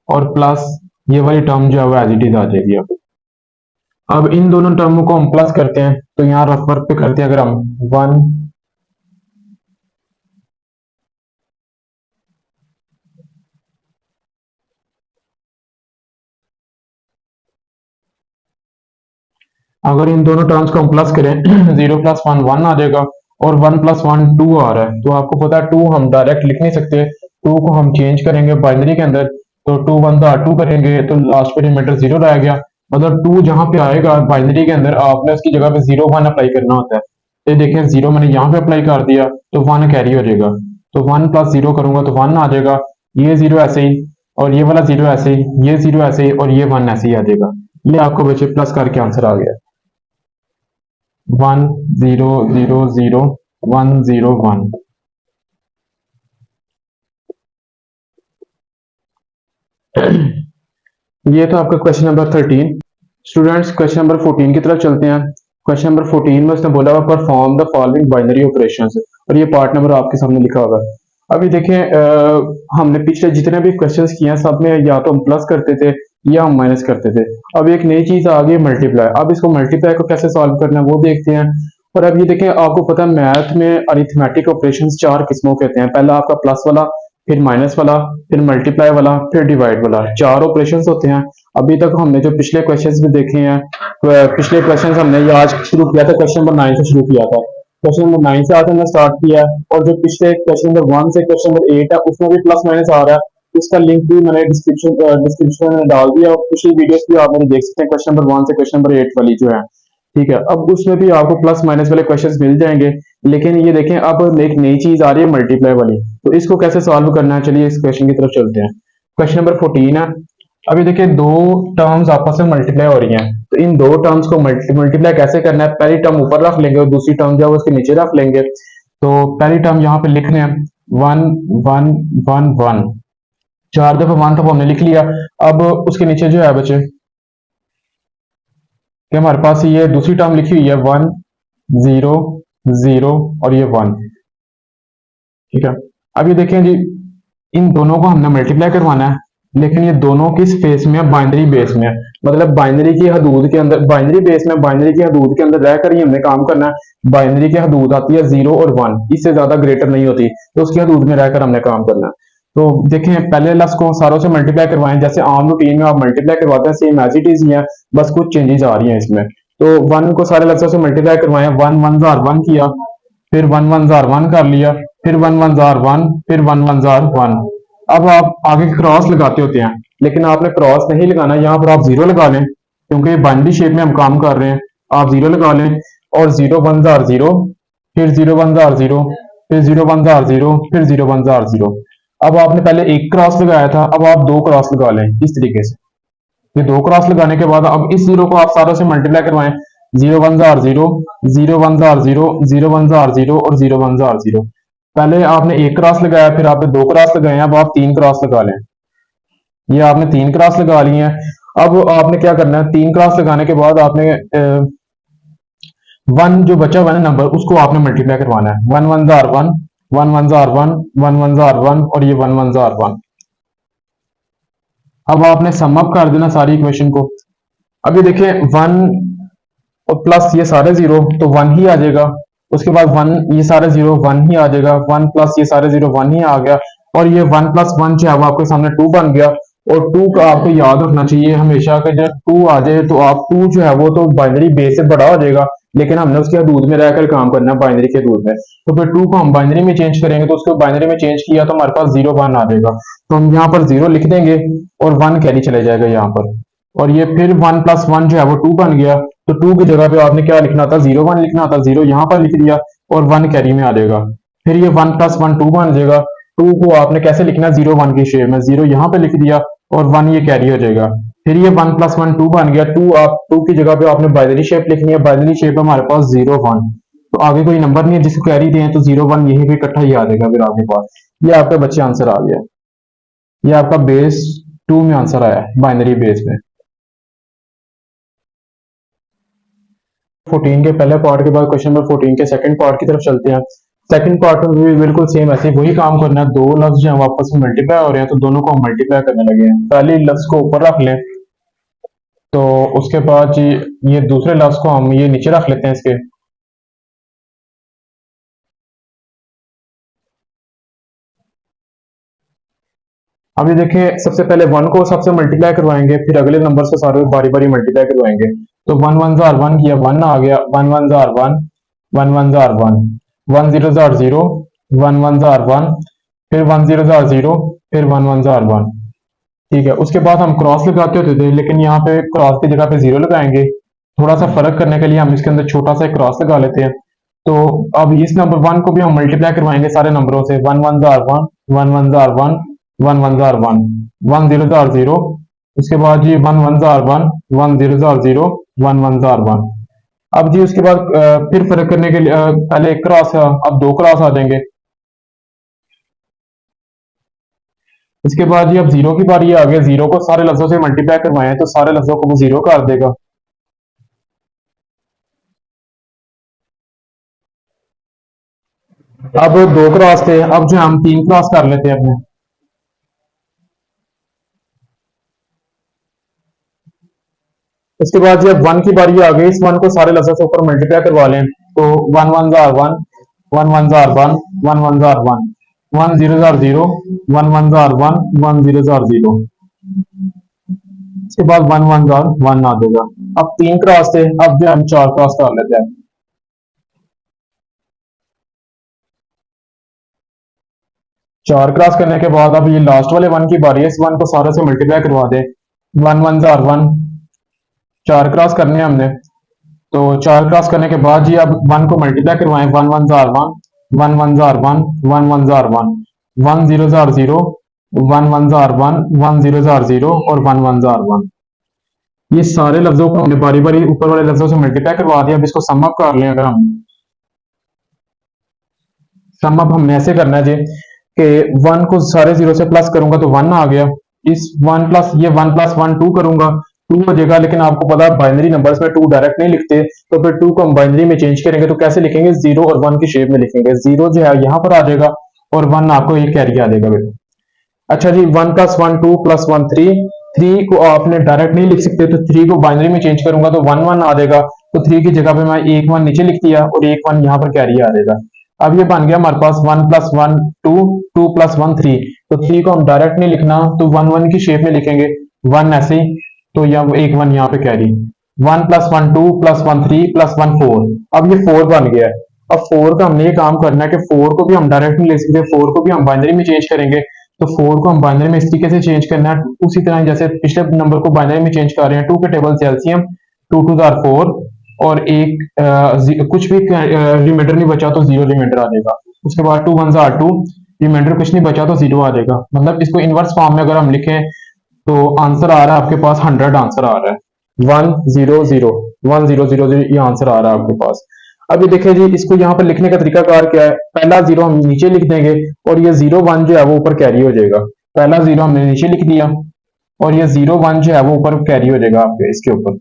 और प्लस ये वाली टर्म जो है वो एज इट इज आ जाएगी। अब इन दोनों टर्मों को हम प्लस करते हैं, तो यहाँ रफ वर्क पे करते हैं। अगर हम वन, अगर इन दोनों टर्म्स को हम प्लस करें जीरो प्लस वन वन आ जाएगा, और वन प्लस वन टू आ रहा है। तो आपको पता है टू हम डायरेक्ट लिख नहीं सकते, टू को हम चेंज करेंगे बाइनरी के अंदर। तो टू वन दा टू करेंगे तो लास्ट पे रिमाइंडर जीरो रह गया। मतलब टू जहां पे आएगा बाइनरी के अंदर, आपने उसकी जगह पे जीरो वन अप्लाई करना होता है। ये देखें, जीरो मैंने यहाँ पे अप्लाई कर दिया तो वन कैरी हो जाएगा। तो वन प्लस जीरो करूंगा तो वन आ जाएगा, ये जीरो ऐसे ही, और ये वाला जीरो ऐसे ही, ये जीरो ऐसे ही, और ये वन ऐसे ही आ जाएगा। ये आपको बच्चे प्लस करके आंसर आ गया। One, zero, zero, zero, one, zero, one. ये तो आपका question number 13। Students, question number 14 की तरफ चलते हैं। क्वेश्चन नंबर 14 में उसने बोला हुआ perform the following binary operations, और ये पार्ट नंबर आपके सामने लिखा होगा। अभी देखें, हमने पिछले जितने भी क्वेश्चंस किए हैं सब में या तो हम प्लस करते थे या हम माइनस करते थे। अब एक नई चीज आ गई मल्टीप्लाई। अब इसको मल्टीप्लाई को कैसे सॉल्व करना है वो देखते हैं। और अब ये देखें, आपको पता है मैथ में अरिथमेटिक ऑपरेशंस 4 किस्मों के होते हैं। पहला आपका प्लस वाला, फिर माइनस वाला, फिर मल्टीप्लाई वाला, फिर डिवाइड वाला, 4 ऑपरेशंस होते हैं। अभी तक हमने जो पिछले क्वेश्चंस भी देखे हैं, पिछले क्वेश्चंस हमने ये आज शुरू किया था, क्वेश्चन नंबर 9 से शुरू किया था। क्वेश्चन नंबर 9 से आज हमने स्टार्ट किया है, और जो पिछले क्वेश्चन नंबर 1 से क्वेश्चन नंबर 8 है उसमें भी प्लस माइनस आ रहा है। उसका लिंक भी मैंने डिस्क्रिप्शन में डाल दिया, और पिछली वीडियोस भी आप मेरी देख सकते हैं, क्वेश्चन नंबर 1 से क्वेश्चन नंबर 8 वाली जो है, ठीक है। अब उसमें भी आपको प्लस माइनस वाले क्वेश्चंस मिल जाएंगे। लेकिन ये देखें, अब एक नई चीज आ रही है मल्टीप्लाई वाली, तो इसको कैसे सॉल्व करना है, चलिए इस क्वेश्चन की तरफ चलते हैं। क्वेश्चन नंबर 14 है। अभी देखिए, दो टर्म्स आपस में मल्टीप्लाई हो रही हैं, तो इन दो टर्म्स को मल्टीप्लाई कैसे करना है। पहली टर्म ऊपर रख लेंगे और दूसरी टर्म जो है उसके नीचे रख लेंगे। तो पहली टर्म यहाँ पे लिखने हैं, वन, वन, वन, वन। 4 दफा वन तो हमने लिख लिया। अब उसके नीचे जो है बच्चे, कि हमारे पास ये दूसरी टर्म लिखी हुई है, वन, जीरो, जीरो, और ये वन, ठीक है। अब ये देखें जी, इन दोनों को हमने मल्टीप्लाई करवाना है, लेकिन ये दोनों किस फेस में है, बाइनरी बेस में है। मतलब बाइनरी की हदूद के अंदर, बाइनरी बेस में, बाइनरी की हदूद के अंदर रहकर ही हमने काम करना है। बाइनरी की हदूद आती है 0 और 1, इससे ज्यादा ग्रेटर नहीं होती, तो उसकी हदूद में रहकर हमने काम करना है। तो देखें, पहले लफ्ज को सारों से मल्टीप्लाई करवाएं, जैसे आम रूटीन में आप मल्टीप्लाई करवाते हैं, सेम एज इट इज ही है, बस कुछ चेंजेस आ रही हैं इसमें। तो वन को सारे लफ्जों से मल्टीप्लाई करवाएं, वन वन जार वन किया, फिर वन वन जार वन कर लिया, फिर वन वन जार वन, फिर वन वन जार वन। अब आप आगे क्रॉस लगाते होते हैं, लेकिन आपने क्रॉस नहीं लगाना, यहाँ पर आप जीरो लगा लें, क्योंकि बाइनरी शेप में हम काम कर रहे हैं। आप जीरो लगा लें, और जीरो वन जार जीरो, फिर जीरो वन जार जीरो, फिर जीरो वन जार जीरो, फिर जीरो वन जार जीरो। अब आपने पहले एक क्रॉस लगाया था, अब आप दो क्रॉस लगा लें इस तरीके से। ये दो क्रॉस लगाने के बाद अब इस जीरो को आप सारों से मल्टीप्लाई करवाएं, zero one jar zero, zero one jar zero, zero one jar zero, और जीरो वन जार जीरो। पहले आपने एक क्रॉस लगाया, फिर आपने दो क्रॉस लगाए, अब आप तीन क्रॉस लगा लें। ये आपने तीन क्रॉस लगा लिए हैं। अब आपने क्या करना है, तीन क्रॉस लगाने के बाद आपने वन जो बचा हुआ है नंबर, उसको आपने मल्टीप्लाई करवाना है। One one jar one, one one jar one, one one jar one, और ये वन वन जार वन। अब आपने सम अप कर देना सारी इक्वेशन को। अभी देखिए, वन और प्लस ये सारे जीरो, तो वन ही आ जाएगा। उसके बाद वन, ये सारे जीरो, वन ही आ जाएगा। वन प्लस ये सारे जीरो, वन ही आ गया। और ये वन प्लस वन जो है वो आपके सामने टू बन गया। और टू का आपको याद रखना चाहिए हमेशा कि जब टू आ जाए तो आप टू जो है वो तो बाइनरी बेस से बड़ा हो जाएगा, लेकिन हमने उसके हदूद में रहकर काम करना है, बाइनरी के हदूद में। तो फिर टू को हम बाइनरी में चेंज करेंगे, तो उसको बाइनरी में चेंज किया तो हमारे पास जीरो वन आ जाएगा। तो हम यहाँ पर जीरो लिख देंगे और वन कैरी चले जाएगा यहाँ पर। और ये फिर वन प्लस वन जो है वो टू बन गया। तो टू की जगह पे आपने क्या लिखना था, जीरो वन लिखना था। जीरो यहाँ पर लिख दिया और वन कैरी में आ जाएगा। फिर ये वन प्लस वन टू बन जाएगा। टू को आपने कैसे लिखना है, जीरो वन की शेप में, जीरो यहाँ पे लिख दिया और वन ये कैरी हो जाएगा। फिर ये 1+1 2 बन गया। टू आप टू की जगह पे आपने बाइनरी शेप लिखनी है। बाइनरी शेप हमारे पास 0 1, तो आगे कोई नंबर नहीं है जिसको कैरी दें, तो 0 1 यहीं पे इकट्ठा ही आ जाएगा फिर आपके पास। ये आपका बच्चे आंसर आ गया। ये आपका बेस 2 में आंसर आया है, बाइनरी बेस में। 14 के पहले पार्ट के बाद क्वेश्चन नंबर 14 के सेकंड पार्ट की तरफ चलते हैं। सेकंड पार्ट में भी बिल्कुल सेम ऐसे वही काम करना है। दो लफ्ज जो हैं वो आपस में मल्टीप्लाई हो रहे हैं, तो दोनों को हम मल्टीप्लाई करने लगे हैं। पहले लफ्ज को ऊपर रख लें, तो उसके बाद जी ये दूसरे लफ्ज को हम ये नीचे रख लेते हैं इसके। अब ये देखिए, सबसे पहले 1 को सबसे मल्टीप्लाई करवाएंगे, फिर अगले नंबर से सारे बारी बारी मल्टीप्लाई करवाएंगे। तो 1 1 जार 1 किया, 1 आ गया। 1 1 जार 1, 1 1 जार 1, 1 0 जार 0, 1 1 जार 1, फिर 1 0 जार 0, फिर 1 1 जार 1। ठीक है, उसके बाद हम क्रॉस लगाते होते थे, लेकिन यहाँ पे क्रॉस की जगह पे 0 लगाएंगे। थोड़ा सा फर्क करने के लिए हम इसके अंदर छोटा सा क्रॉस लगा लेते हैं। तो अब इस नंबर 1 को भी हम मल्टीप्लाई करवाएंगे सारे नंबरों से। 1 1 जार 1, 1 1 जार 1, 1 1 जार 1, 1 0 जार 0। उसके बाद जी 1 1 जार 1, 1 0 जार 0, 1 1 जार 1। अब जी उसके बाद फिर फर्क करने के लिए पहले एक क्रॉस था, अब दो क्रॉस आ जाएंगे। इसके बाद जी अब 0 की बारी आ गया। 0 को सारे लफ्जों से मल्टीप्लाई करवाएं, तो सारे लफ्जों को वो 0 कर देगा। अब दो क्रॉस थे, अब जो हम 3 क्रॉस कर लेते हैं अपने। उसके बाद जब 1 की बारी आ गई, इस 1 को सारे लफ्जों से ऊपर मल्टीप्लाई करवा लें। तो 1 1 jar 1, 1 1 jar 1, 1 1 jar 1, 1 0 jar 0, 1 1 jar 1, 1 0 jar 0। इसके बाद 1 1 जार 1 आ जाएगा। अब 3 क्रॉस थे, अब जो हम 4 क्रॉस कर लेते हैं। 4 क्रॉस करने के बाद अब ये लास्ट वाले 1 की बारी है। इस 1 को सारे से मल्टीप्लाई करवा दे। 1 1 जार 1, 4 क्रॉस करने हैं हमने। तो 4 क्रॉस करने के बाद जी अब 1 को मल्टीप्लाई करवाएं। 1 1 jar 1, 1 1 jar 1, 1 1 jar 1, 1 0 jar 0, 1 1 jar 1, 1 0 jar 0 और 1 1 जार 1। ये सारे लफ्जों को हमने बारी बारी ऊपर वाले लफ्जों से मल्टीप्लाई करवा दिया। अब इसको सम अप कर लें। अगर हम सम अप हमने ऐसे करना है जी कि 1 को सारे जीरो से प्लस करूंगा तो 1 आ गया। इस 1 प्लस ये 1 प्लस 1 2 करूंगा, 2 हो जाएगा। लेकिन आपको पता है बाइनरी नंबर्स में 2 डायरेक्ट नहीं लिखते, तो फिर 2 को हम बाइनरी में चेंज करेंगे तो कैसे लिखेंगे? 0 और 1 की शेप में लिखेंगे। 0 जो है यहाँ पर आ जाएगा और 1 आपको ये कैरी आ जाएगा बेटा। अच्छा जी, 1 प्लस 1 2 प्लस 1 3। 3 को आपने डायरेक्ट नहीं लिख सकते, तो 3 को बाइनरी में चेंज करूंगा तो 1 1 आ जाएगा। तो 3 की जगह पे मैं एक 1 नीचे लिख दिया और एक 1 यहाँ पर कैरी आ जाएगा। अब ये बन गया हमारे पास 1 प्लस 1 2, 2 प्लस 1 3। तो 3 को हम डायरेक्ट नहीं लिखना, तो 1 1 की शेप में लिखेंगे। 1 ऐसे ही, तो यहाँ एक 1 यहाँ पे कैरी। 1 plus 1 2 plus 1 3 plus 1 4। अब ये 4 बन गया है। अब 4 का हमने ये काम करना है कि 4 को भी हम डायरेक्ट नहीं ले सकते, 4 को भी हम बाइनरी में चेंज करेंगे। तो 4 को हम बाइनरी में इस तरीके से चेंज करना है, उसी तरह जैसे पिछले नंबर को बाइनरी में चेंज कर रहे हैं। 2 के टेबल से एलसीएम 2 2 जार 4 और एक कुछ भी रिमाइंडर नहीं बचा तो 0 रिमाइंडर आ जाएगा। उसके बाद 2 1 जार 2, रिमाइंडर कुछ नहीं बचा तो 0 आ जाएगा। मतलब इसको इनवर्स फॉर्म में अगर हम लिखें तो आंसर आ रहा है आपके पास 100 आंसर आ रहा है। 1 0 0 1 0 0 0 ये आंसर आ रहा है आपके पास। अब ये देखिए जी, इसको यहाँ पर लिखने का तरीका कार क्या है? पहला 0 हम नीचे लिख देंगे और ये 0 1 जो है वो ऊपर कैरी हो जाएगा। पहला 0 हमने नीचे लिख दिया और ये 0 1 जो है वो ऊपर कैरी हो जाएगा आपके इसके ऊपर।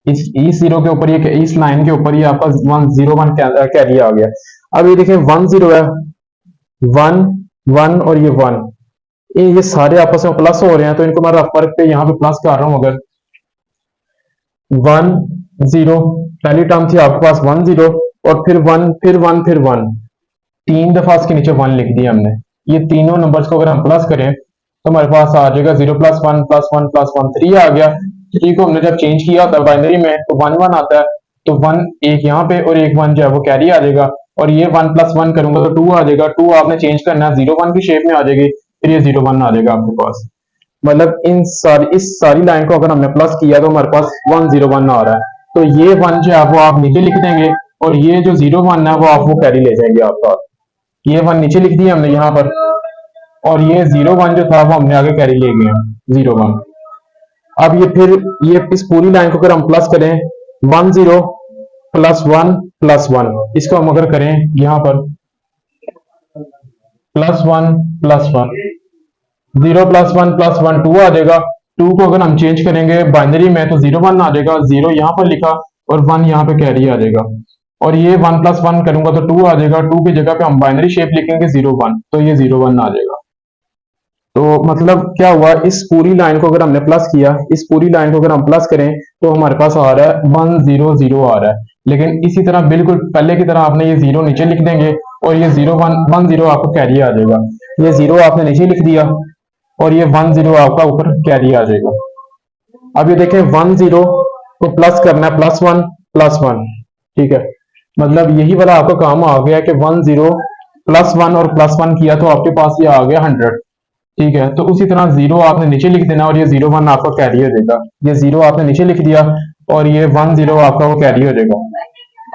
इस 0 के ऊपर, ये इस लाइन के ऊपर ये आपका 1 0 1 कैरी आ गया। अब ये देखिए 1 0 है, 1 1 और ये 1, ये सारे आपस में प्लस हो रहे हैं, तो इनको मैं रफ वर्क पे यहाँ पे प्लस कर रहा हूँ। अगर 1 0 पहली टर्म थी आपके पास 1 0 और फिर 1 फिर 1 फिर 1, 3 दफा इसके नीचे 1 लिख दिया हमने। ये तीनों नंबर्स को अगर हम प्लस करें तो हमारे पास आ जाएगा 0 प्लस 1 प्लस 1 प्लस 1 3 आ गया। 3 को हमने जब चेंज किया होता है बाइनरी में तो 1 1 आता है, तो 1 एक यहाँ पे और एक 1 जो है वो कैरी आ जाएगा। और ये 1 प्लस 1 करूंगा तो 2 आ जाएगा। 2 आपने चेंज करना है, 0 1 की शेप में आ जाएगी, फिर ये 0 1 आ जाएगा आपके पास। मतलब इस सारी लाइन को अगर हमने प्लस किया तो हमारे पास 1 0 1 आ रहा है। तो ये 1 जो है वो आप नीचे लिख देंगे और ये जो 0 1 है वो आप वो कैरी ले जाएंगे आपका। ये 1 नीचे लिख दिया हमने यहाँ पर और ये 0 1 जो था वो हमने आगे कैरी ले गए 0 1। अब ये फिर ये इस पूरी लाइन को अगर हम प्लस करें 10 +1 +1, इसको हम अगर करें यहां पर +1 +1, 0 +1 +1 2 आ जाएगा। टू को अगर हम चेंज करेंगे बाइनरी में तो 0 1 आ जाएगा, 0 यहाँ पर लिखा और 1 यहाँ पे कैरी आ जाएगा। और ये 1 + 1 करूंगा तो 2 आ जाएगा, 2 की जगह पे हम बाइनरी शेप लिखेंगे 0 1, तो ये 0 1 आ जाएगा। तो मतलब क्या हुआ, इस पूरी लाइन को अगर हमने प्लस किया, इस पूरी लाइन को अगर हम प्लस करें तो हमारे पास आ रहा है 1 0 0 आ रहा है। लेकिन इसी तरह बिल्कुल पहले की तरह आपने ये 0 नीचे लिख देंगे और ये 0 1 1 0 आपको कैरी आ जाएगा। ये 0 आपने नीचे लिख दिया और ये 1 0 आपका ऊपर कैरी आ जाएगा। अब ये देखें 1 0 को प्लस करना है +1 +1, ठीक है। मतलब यही वाला आपका काम आ गया कि 1 0 +1 और +1 किया तो आपके पास ये आ गया 100, ठीक है। तो उसी तरह 0 आपने नीचे लिख देना और ये 0 1 आपका कैरी हो जाएगा। ये 0 आपने नीचे लिख दिया और ये 1 0 आपका वो कैरी हो जाएगा।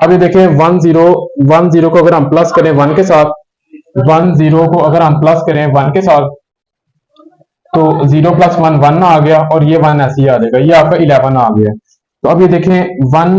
अब ये देखें 1 0 को अगर हम प्लस करें 1 के साथ, 1 0 को अगर हम प्लस करें 1 के साथ तो 0 + 1 1 आ गया और ये 1 ऐसे ही आ जाएगा, ये आपका 11 आ गया। तो अब ये देखें 1,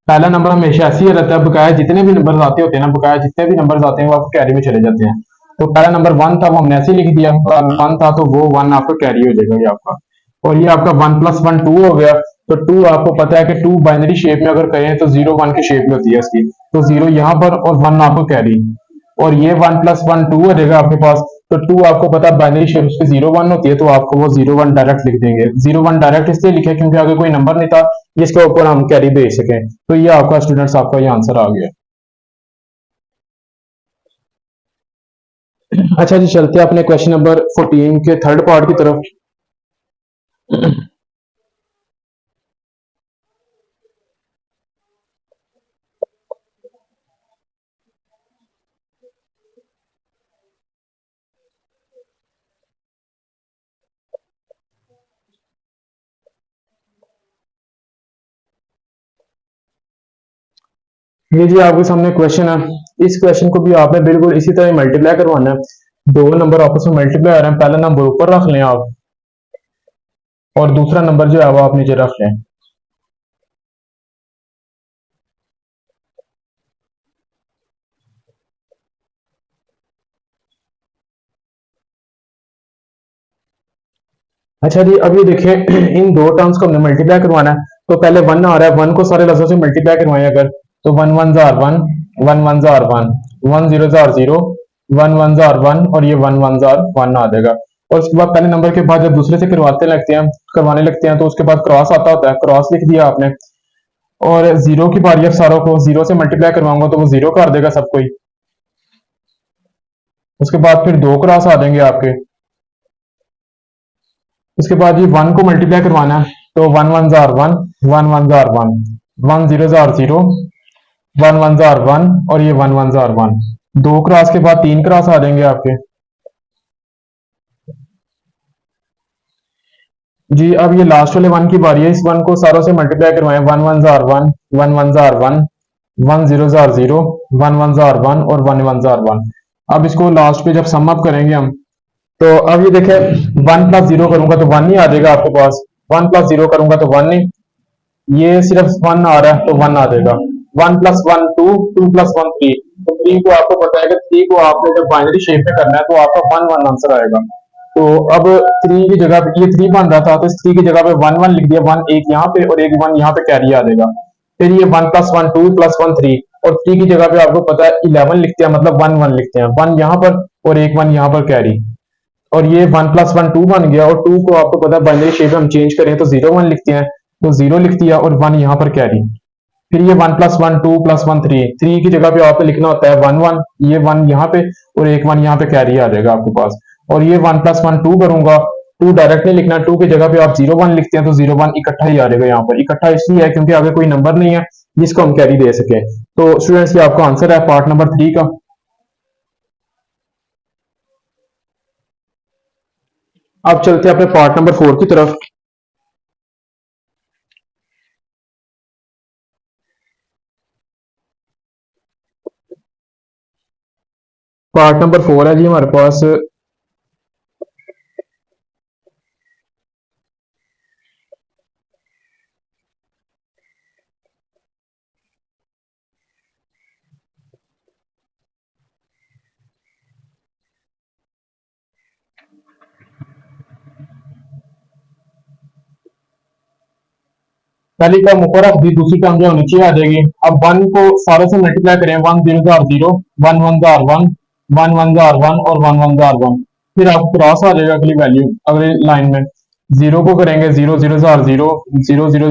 पहला नंबर हमेशा ऐसे ही रहता है, बकाया जितने भी नंबर आते होते हैं ना, बकाया जितने भी नंबर आते हैं वो आपको कैरी में चले जाते हैं। तो पहला नंबर 1 था वो हमने ऐसे ही लिख दिया, 1 था तो वो 1 आपको कैरी हो जाएगा ये आपका। और ये आपका 1 + 1 2 हो गया। तो 2 आपको पता है कि 2 बाइनरी शेप में अगर करें तो 0 1 की शेप में होती है इसकी, तो 0 यहाँ पर और 1 आपको कैरी। और ये 1 + 1 2 हो जाएगा आपके पास। तो 2 आपको पता है बाइनरी शेप उसकी 0 1 होती है, तो आपको वो 0 1 डायरेक्ट लिख देंगे। 0 1 डायरेक्ट इसलिए लिखे क्योंकि आगे कोई नंबर नहीं था जिसके ऊपर हम कैरी भेज सकें। तो ये आपका स्टूडेंट्स आपका ये आंसर आ गया। अच्छा जी, चलते हैं अपने क्वेश्चन नंबर 14 के थर्ड पार्ट की तरफ। ये जी आपके सामने क्वेश्चन है। इस क्वेश्चन को भी आपने बिल्कुल इसी तरह मल्टीप्लाई करवाना है। दो नंबर आपस में मल्टीप्लाई हो रहे हैं, पहला नंबर ऊपर रख लें आप और दूसरा नंबर जो है वो आप नीचे रख लें। अच्छा जी, अब ये देखिए इन दो टर्म्स को हमने मल्टीप्लाई करवाना है। तो पहले 1 आ रहा है, 1 को सारे लफ्जों से मल्टीप्लाई करवाएं अगर, तो 1 1 जार 1, 1 1 जार 1, 1 0 जार 0, 1 1 जार 1 और ये 1 1 जार 1 आ जाएगा। और उसके बाद पहले नंबर के बाद जब दूसरे से करवाने लगते हैं तो उसके बाद क्रॉस आता होता है, क्रॉस लिख दिया आपने। और जीरो की बारी, अब सारों को जीरो से मल्टीप्लाई करवाऊंगा तो वो जीरो कर देगा सबको ही। उसके बाद फिर दो क्रॉस आ जाएंगे आपके। उसके बाद ये 1 को मल्टीप्लाई करवाना है, तो 1 1 जार 1, 1 1 जार 1, 1 0 जार 0, 1 1 जार 1 और ये 1 1 जार 1। दो क्रॉस के बाद तीन क्रॉस आ जाएंगे आपके। जी अब ये लास्ट वाले 1 की बारी है, इस 1 को सारों से मल्टीप्लाई करवाएं। 1 1 जार 1, 1 1 जार 1, 1 0 जार 0, 1 1 जार 1 और 1 1 जार 1। अब इसको लास्ट पे जब सम अप करेंगे हम, तो अब ये देखें 1 + 0 करूंगा तो 1 ही आ जाएगा आपके पास, 1 + 0 करूंगा तो 1 नहीं, ये सिर्फ 1 आ रहा है तो 1 आ जाएगा। 1 + 1 2, 2 + 1 3। तो 3 को आपको पता है कि 3 को आपने जब बाइनरी शेप में करना है तो आपका 1 1 आंसर आएगा। तो अब 3 की जगह पे ये 3 बन रहा था तो इस 3 की जगह पे 1 1 लिख दिया, 1 एक यहाँ पे और एक 1 यहाँ पे कैरी आ जाएगा। फिर ये 1 + 1 2 + 1 3 और 3 की जगह पे आपको पता है 11 लिखते हैं, मतलब 1 1 लिखते हैं, 1 यहाँ पर और एक 1 यहाँ पर कैरी। और ये 1 + 1 2 बन गया और 2 को आपको पता है बाइनरी शेप में हम चेंज करें तो 0 1 लिखते हैं, तो 0 लिख दिया और 1 यहाँ पर कैरी। फिर ये 1 + 1 2 + 1 3, 3 की जगह पे आपको लिखना होता है 1 1, ये 1 यहाँ पे और एक 1 यहाँ पे कैरी आ जाएगा आपके पास। और ये 1 + 1 2 करूंगा, 2 डायरेक्ट नहीं लिखना, 2 की जगह पे आप 0 1 लिखते हैं तो 0 1 इकट्ठा ही आ जाएगा। यहाँ पर इकट्ठा इसलिए है क्योंकि आगे कोई नंबर नहीं है जिसको हम कैरी दे सके। तो स्टूडेंट्स ये आपका आंसर है पार्ट नंबर 3 का। अब चलते हैं अपने पार्ट नंबर 4 की तरफ। पार्ट नंबर 4 है जी हमारे पास। पहली टर्म ऊपर रख दी, दूसरी टर्म जो है नीचे आ जाएगी। अब वन को सारे से मल्टीप्लाई करें, one zero jar zero, one one jar one, one one jar one और वन वन जार वन। फिर आपको क्रॉस आ जाएगा अगली वैल्यू, अगली लाइन में। जीरो को करेंगे zero zero jar zero, zero zero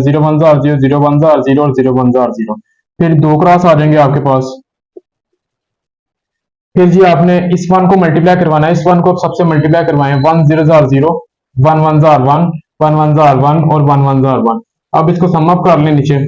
zero one jar zero, zero one jar zero और जीरो वन जार जीरो। फिर दो क्रॉस आ जाएंगे आपके पास। फिर जी आपने इस वन को मल्टीप्लाई करवाना है, इस वन को सबसे मल्टीप्लाई करवाएं, one zero jar zero, one one jar one, one one jar one और वन वन जार वन। अब इसको सम अप कर लें नीचे,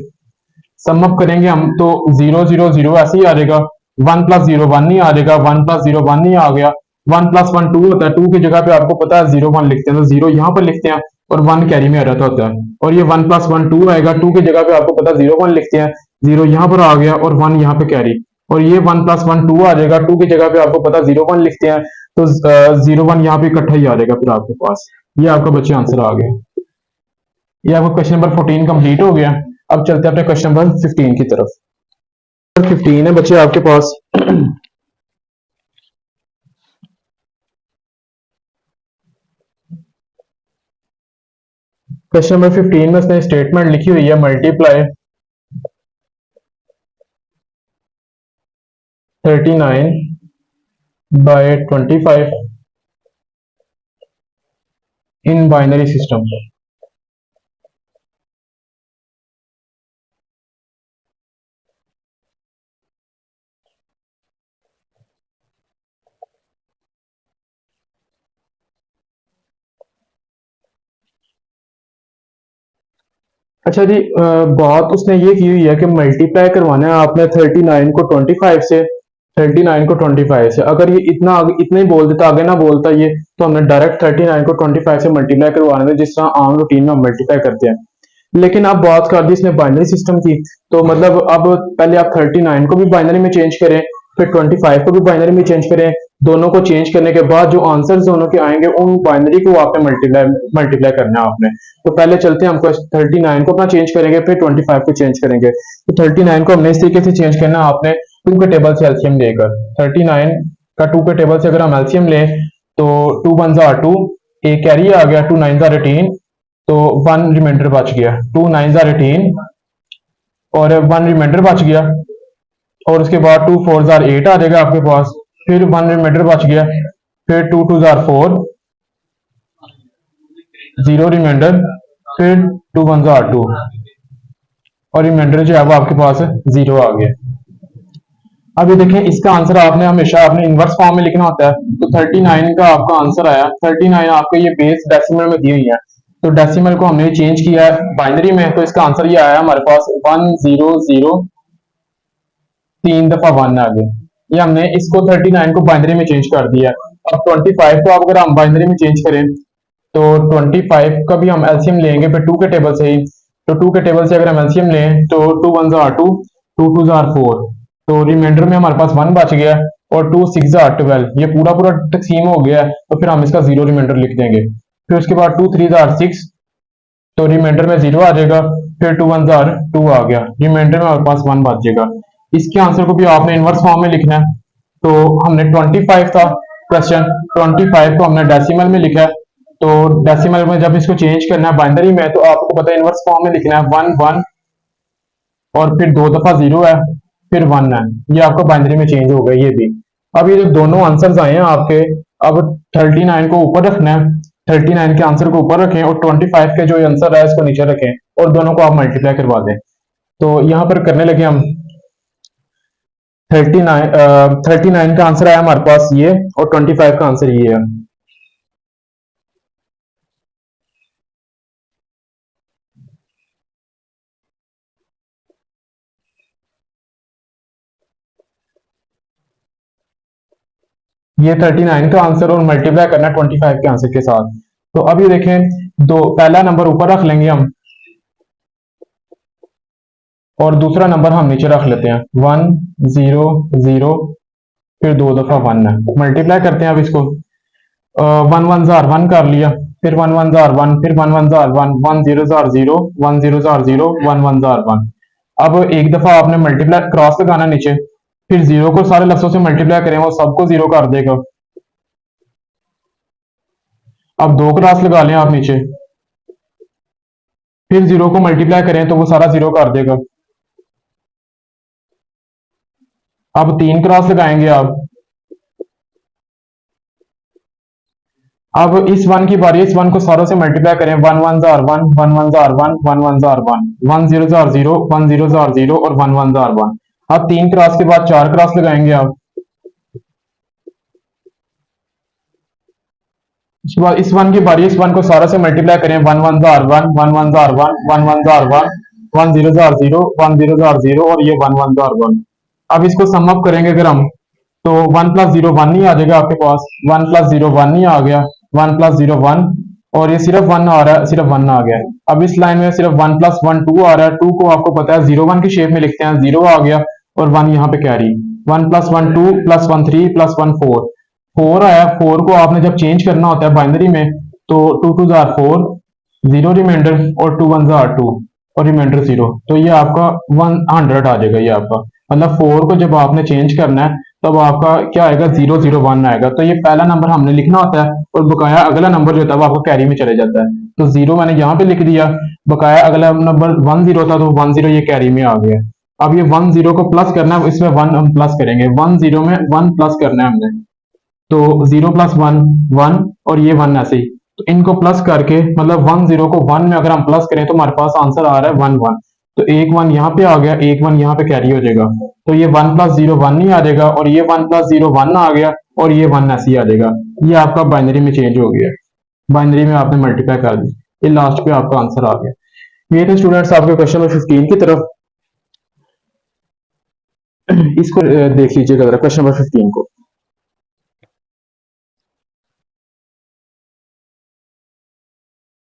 सम अप करेंगे हम तो जीरो जीरो जीरो ऐसे ही आ जाएगा, वन प्लस जीरो वन ही आ जाएगा, वन प्लस जीरो वन ही आ गया। वन प्लस वन टू होता है, टू की जगह पे आपको पता है जीरो वन लिखते हैं, तो जीरो यहाँ पर लिखते हैं और वन कैरी में आ जाता होता है। और ये वन प्लस वन टू आएगा, टू की जगह पे आपको पता है जीरो वन लिखते हैं, जीरो यहाँ पर आ गया और वन यहाँ पे कैरी। और ये वन प्लस वन टू आ जाएगा, टू की जगह पे आपको पता जीरो वन लिखते हैं, तो जीरो वन यहाँ पे इकट्ठा ही आ जाएगा फिर आपके पास। ये आपका बच्चे आंसर आ गया। ये आपका क्वेश्चन नंबर 14 कंप्लीट हो गया। अब चलते हैं अपने क्वेश्चन नंबर 15 की तरफ। 15 है बच्चे आपके पास। क्वेश्चन नंबर 15 में उसने स्टेटमेंट लिखी हुई है, multiply 39 by 25 in binary system. अच्छा जी, बात उसने ये की हुई है कि मल्टीप्लाई करवाना है आपने 39 को 25 से, 39 को 25 से। अगर ये इतना ही बोल देता, आगे ना बोलता ये, तो हमने डायरेक्ट 39 को 25 से मल्टीप्लाई करवाना था, जिस तरह आम रूटीन में हम मल्टीप्लाई करते हैं। लेकिन अब बात कर दी इसने बाइनरी सिस्टम की, तो मतलब अब पहले आप 39 को भी बाइनरी में चेंज करें, फिर 25 को भी बाइनरी में चेंज करें। दोनों को चेंज करने के बाद जो आंसर्स दोनों के आएंगे, उन बाइनरी को आपने मल्टीप्लाई करना है आपने। तो पहले चलते हैं, हम 39 को अपना चेंज करेंगे, फिर 25 को चेंज करेंगे। तो 39 को हमने इस तरीके से चेंज करना है आपने, टू के टेबल से एलसीएम लेकर। 39 का टू के टेबल से अगर हम एलसीएम लें तो टू वन जार टू, एक कैरी आ गया, टू नाइन जार 18, तो वन रिमाइंडर बच गया, टू नाइन जार 18 और वन रिमाइंडर बच गया। और उसके बाद टू फोर जार 8 आ जाएगा आपके पास, फिर वन रिमाइंडर बच गया, फिर टू टू जार 4, जीरो रिमाइंडर, फिर टू वन जार 2 और रिमाइंडर जो है वो आपके पास जीरो आ गया। अब ये देखें, इसका आंसर आपने हमेशा अपने इनवर्स फॉर्म में लिखना होता है। तो 39 का आपका आंसर आया, 39 आपको ये बेस डेसिमल में दी हुई है, तो डेसिमल को हमने चेंज किया है बाइनरी में, तो इसका आंसर ये आया हमारे पास 100, 3 दफा 1 आ गया। ये हमने इसको 39 को बाइनरी में चेंज कर दिया। अब 25 को अगर हम बाइनरी में चेंज करें तो 25 का भी हम एलसीएम लेंगे, फिर टू के टेबल से ही। तो टू के टेबल से अगर हम एलसीएम लें तो टू वन जार टू, टू टू जार 4, तो रिमाइंडर में हमारे पास 1 बच गया, और टू सिक्स जार 12, ये पूरा पूरा तकसीम हो गया, तो फिर हम इसका जीरो रिमाइंडर लिख देंगे। फिर उसके बाद टू थ्री जार 6, तो रिमाइंडर में जीरो आ जाएगा, फिर टू वन जार 2 आ गया, रिमाइंडर में हमारे पास 1 बच जाएगा। इसके आंसर को भी आपने इनवर्स फॉर्म में लिखना है। तो हमने 25 था क्वेश्चन, 25 को हमने डेसिमल में लिखा है, तो डेसिमल में जब इसको चेंज करना है बाइनरी में, तो आपको पता है इनवर्स फॉर्म में लिखना है 1 1 और फिर 2 दफा 0 है, फिर 1 है। ये आपको बाइनरी में चेंज हो गया ये भी। अब ये जो दोनों आंसर्स आए हैं आपके, अब 39 को ऊपर रखना है, 39 के आंसर को ऊपर रखें और 25 के जो आंसर है इसको नीचे रखें, और दोनों को आप मल्टीप्लाई करवा दें। तो यहाँ पर करने लगे हम 39 का आंसर आया हमारे पास ये, और 25 का आंसर ये है। ये 39 का आंसर और मल्टीप्लाई करना 25 के आंसर के साथ। तो अब ये देखें, दो पहला नंबर ऊपर रख लेंगे हम, और दूसरा नंबर हम नीचे रख लेते हैं, 1 0 0, फिर 2 दफा 1 है। मल्टीप्लाई करते हैं अब इसको, 1 1 जार 1 कर लिया, फिर 1 1 जार 1, फिर 1 1 जार 1, 1 0 जार 0, 1 0 जार 0, 1 1 जार 1। अब एक दफा आपने मल्टीप्लाई क्रॉस लगाना नीचे, फिर जीरो को सारे लफ्जों से मल्टीप्लाई करें, वो सबको जीरो कर देगा। अब 2 क्रॉस लगा लें आप नीचे, फिर 0 को मल्टीप्लाई करें तो वो सारा 0 कर देगा। अब 3 क्रॉस लगाएंगे आप। अब इस 1 की बारी, इस 1 को सारों से मल्टीप्लाई करें। 1 1 jar 1, 1 1 jar 1, 1 1 jar 1, 1 0 jar 0, 1 0 jar 0 और 1 1 जार 1। अब 3 क्रॉस के बाद 4 क्रॉस लगाएंगे आप। उसके बाद इस 1 की बारी, इस 1 को सारों से मल्टीप्लाई करें। 1 1 jar 1, 1 1 jar 1, 1 1 jar 1, 1 0 jar 0, 1 0 jar 0 और ये 1 1 जार 1। अब इसको सम अप करेंगे अगर हम, तो 1 प्लस 0 1 ही आ जाएगा आपके पास। 1 प्लस 0 1 ही आ गया, 1 प्लस 0 1, और ये सिर्फ 1 आ रहा है, सिर्फ 1 आ गया। अब इस लाइन में सिर्फ 1 प्लस 1 2 आ रहा है। 2 को आपको पता है 0 1 की शेप में लिखते हैं, 0 आ गया और 1 यहाँ पे कैरी। 1 प्लस 1 2 प्लस 1 3 प्लस 1 4, 4 आया। 4 को आपने जब चेंज करना होता है बाइनरी में, तो 2 2 जार 4, 0 रिमाइंडर, और 2 1 जार 2 और रिमाइंडर 0। तो ये आपका 100 आ जाएगा। ये आपका मतलब 4 को जब आपने चेंज करना है तब आपका क्या आएगा, 0 0 1 आएगा। तो ये पहला नंबर हमने लिखना होता है और बकाया अगला नंबर जो था वो आपको कैरी में चले जाता है। तो 0 मैंने यहाँ पे लिख दिया, बकाया अगला नंबर 1 0 था तो 1 0 ये कैरी में आ गया। अब ये 1 0 को प्लस करना है, इसमें 1 हम प्लस करेंगे। 1 0 में 1 प्लस करना है हमने, तो 0 प्लस 1 1 और ये 1 ऐसे ही। तो इनको प्लस करके मतलब 1 0 को 1 में अगर हम प्लस करें तो हमारे पास आंसर आ रहा है 1 1। तो एक 1 यहाँ पे आ गया, एक 1 यहाँ पे कैरी हो जाएगा। तो ये 1 प्लस 0 1 ही आ जाएगा और ये 1 प्लस 0 1 आ गया और ये 1 ऐसे ही आ जाएगा। ये आपका बाइनरी में चेंज हो गया, बाइनरी में आपने मल्टीप्लाई कर दी, ये लास्ट पे आपका आंसर आ गया। ये थे स्टूडेंट्स आपके क्वेश्चन नंबर 15 की तरफ। इसको देख लीजिएगा जरा क्वेश्चन नंबर 15 को।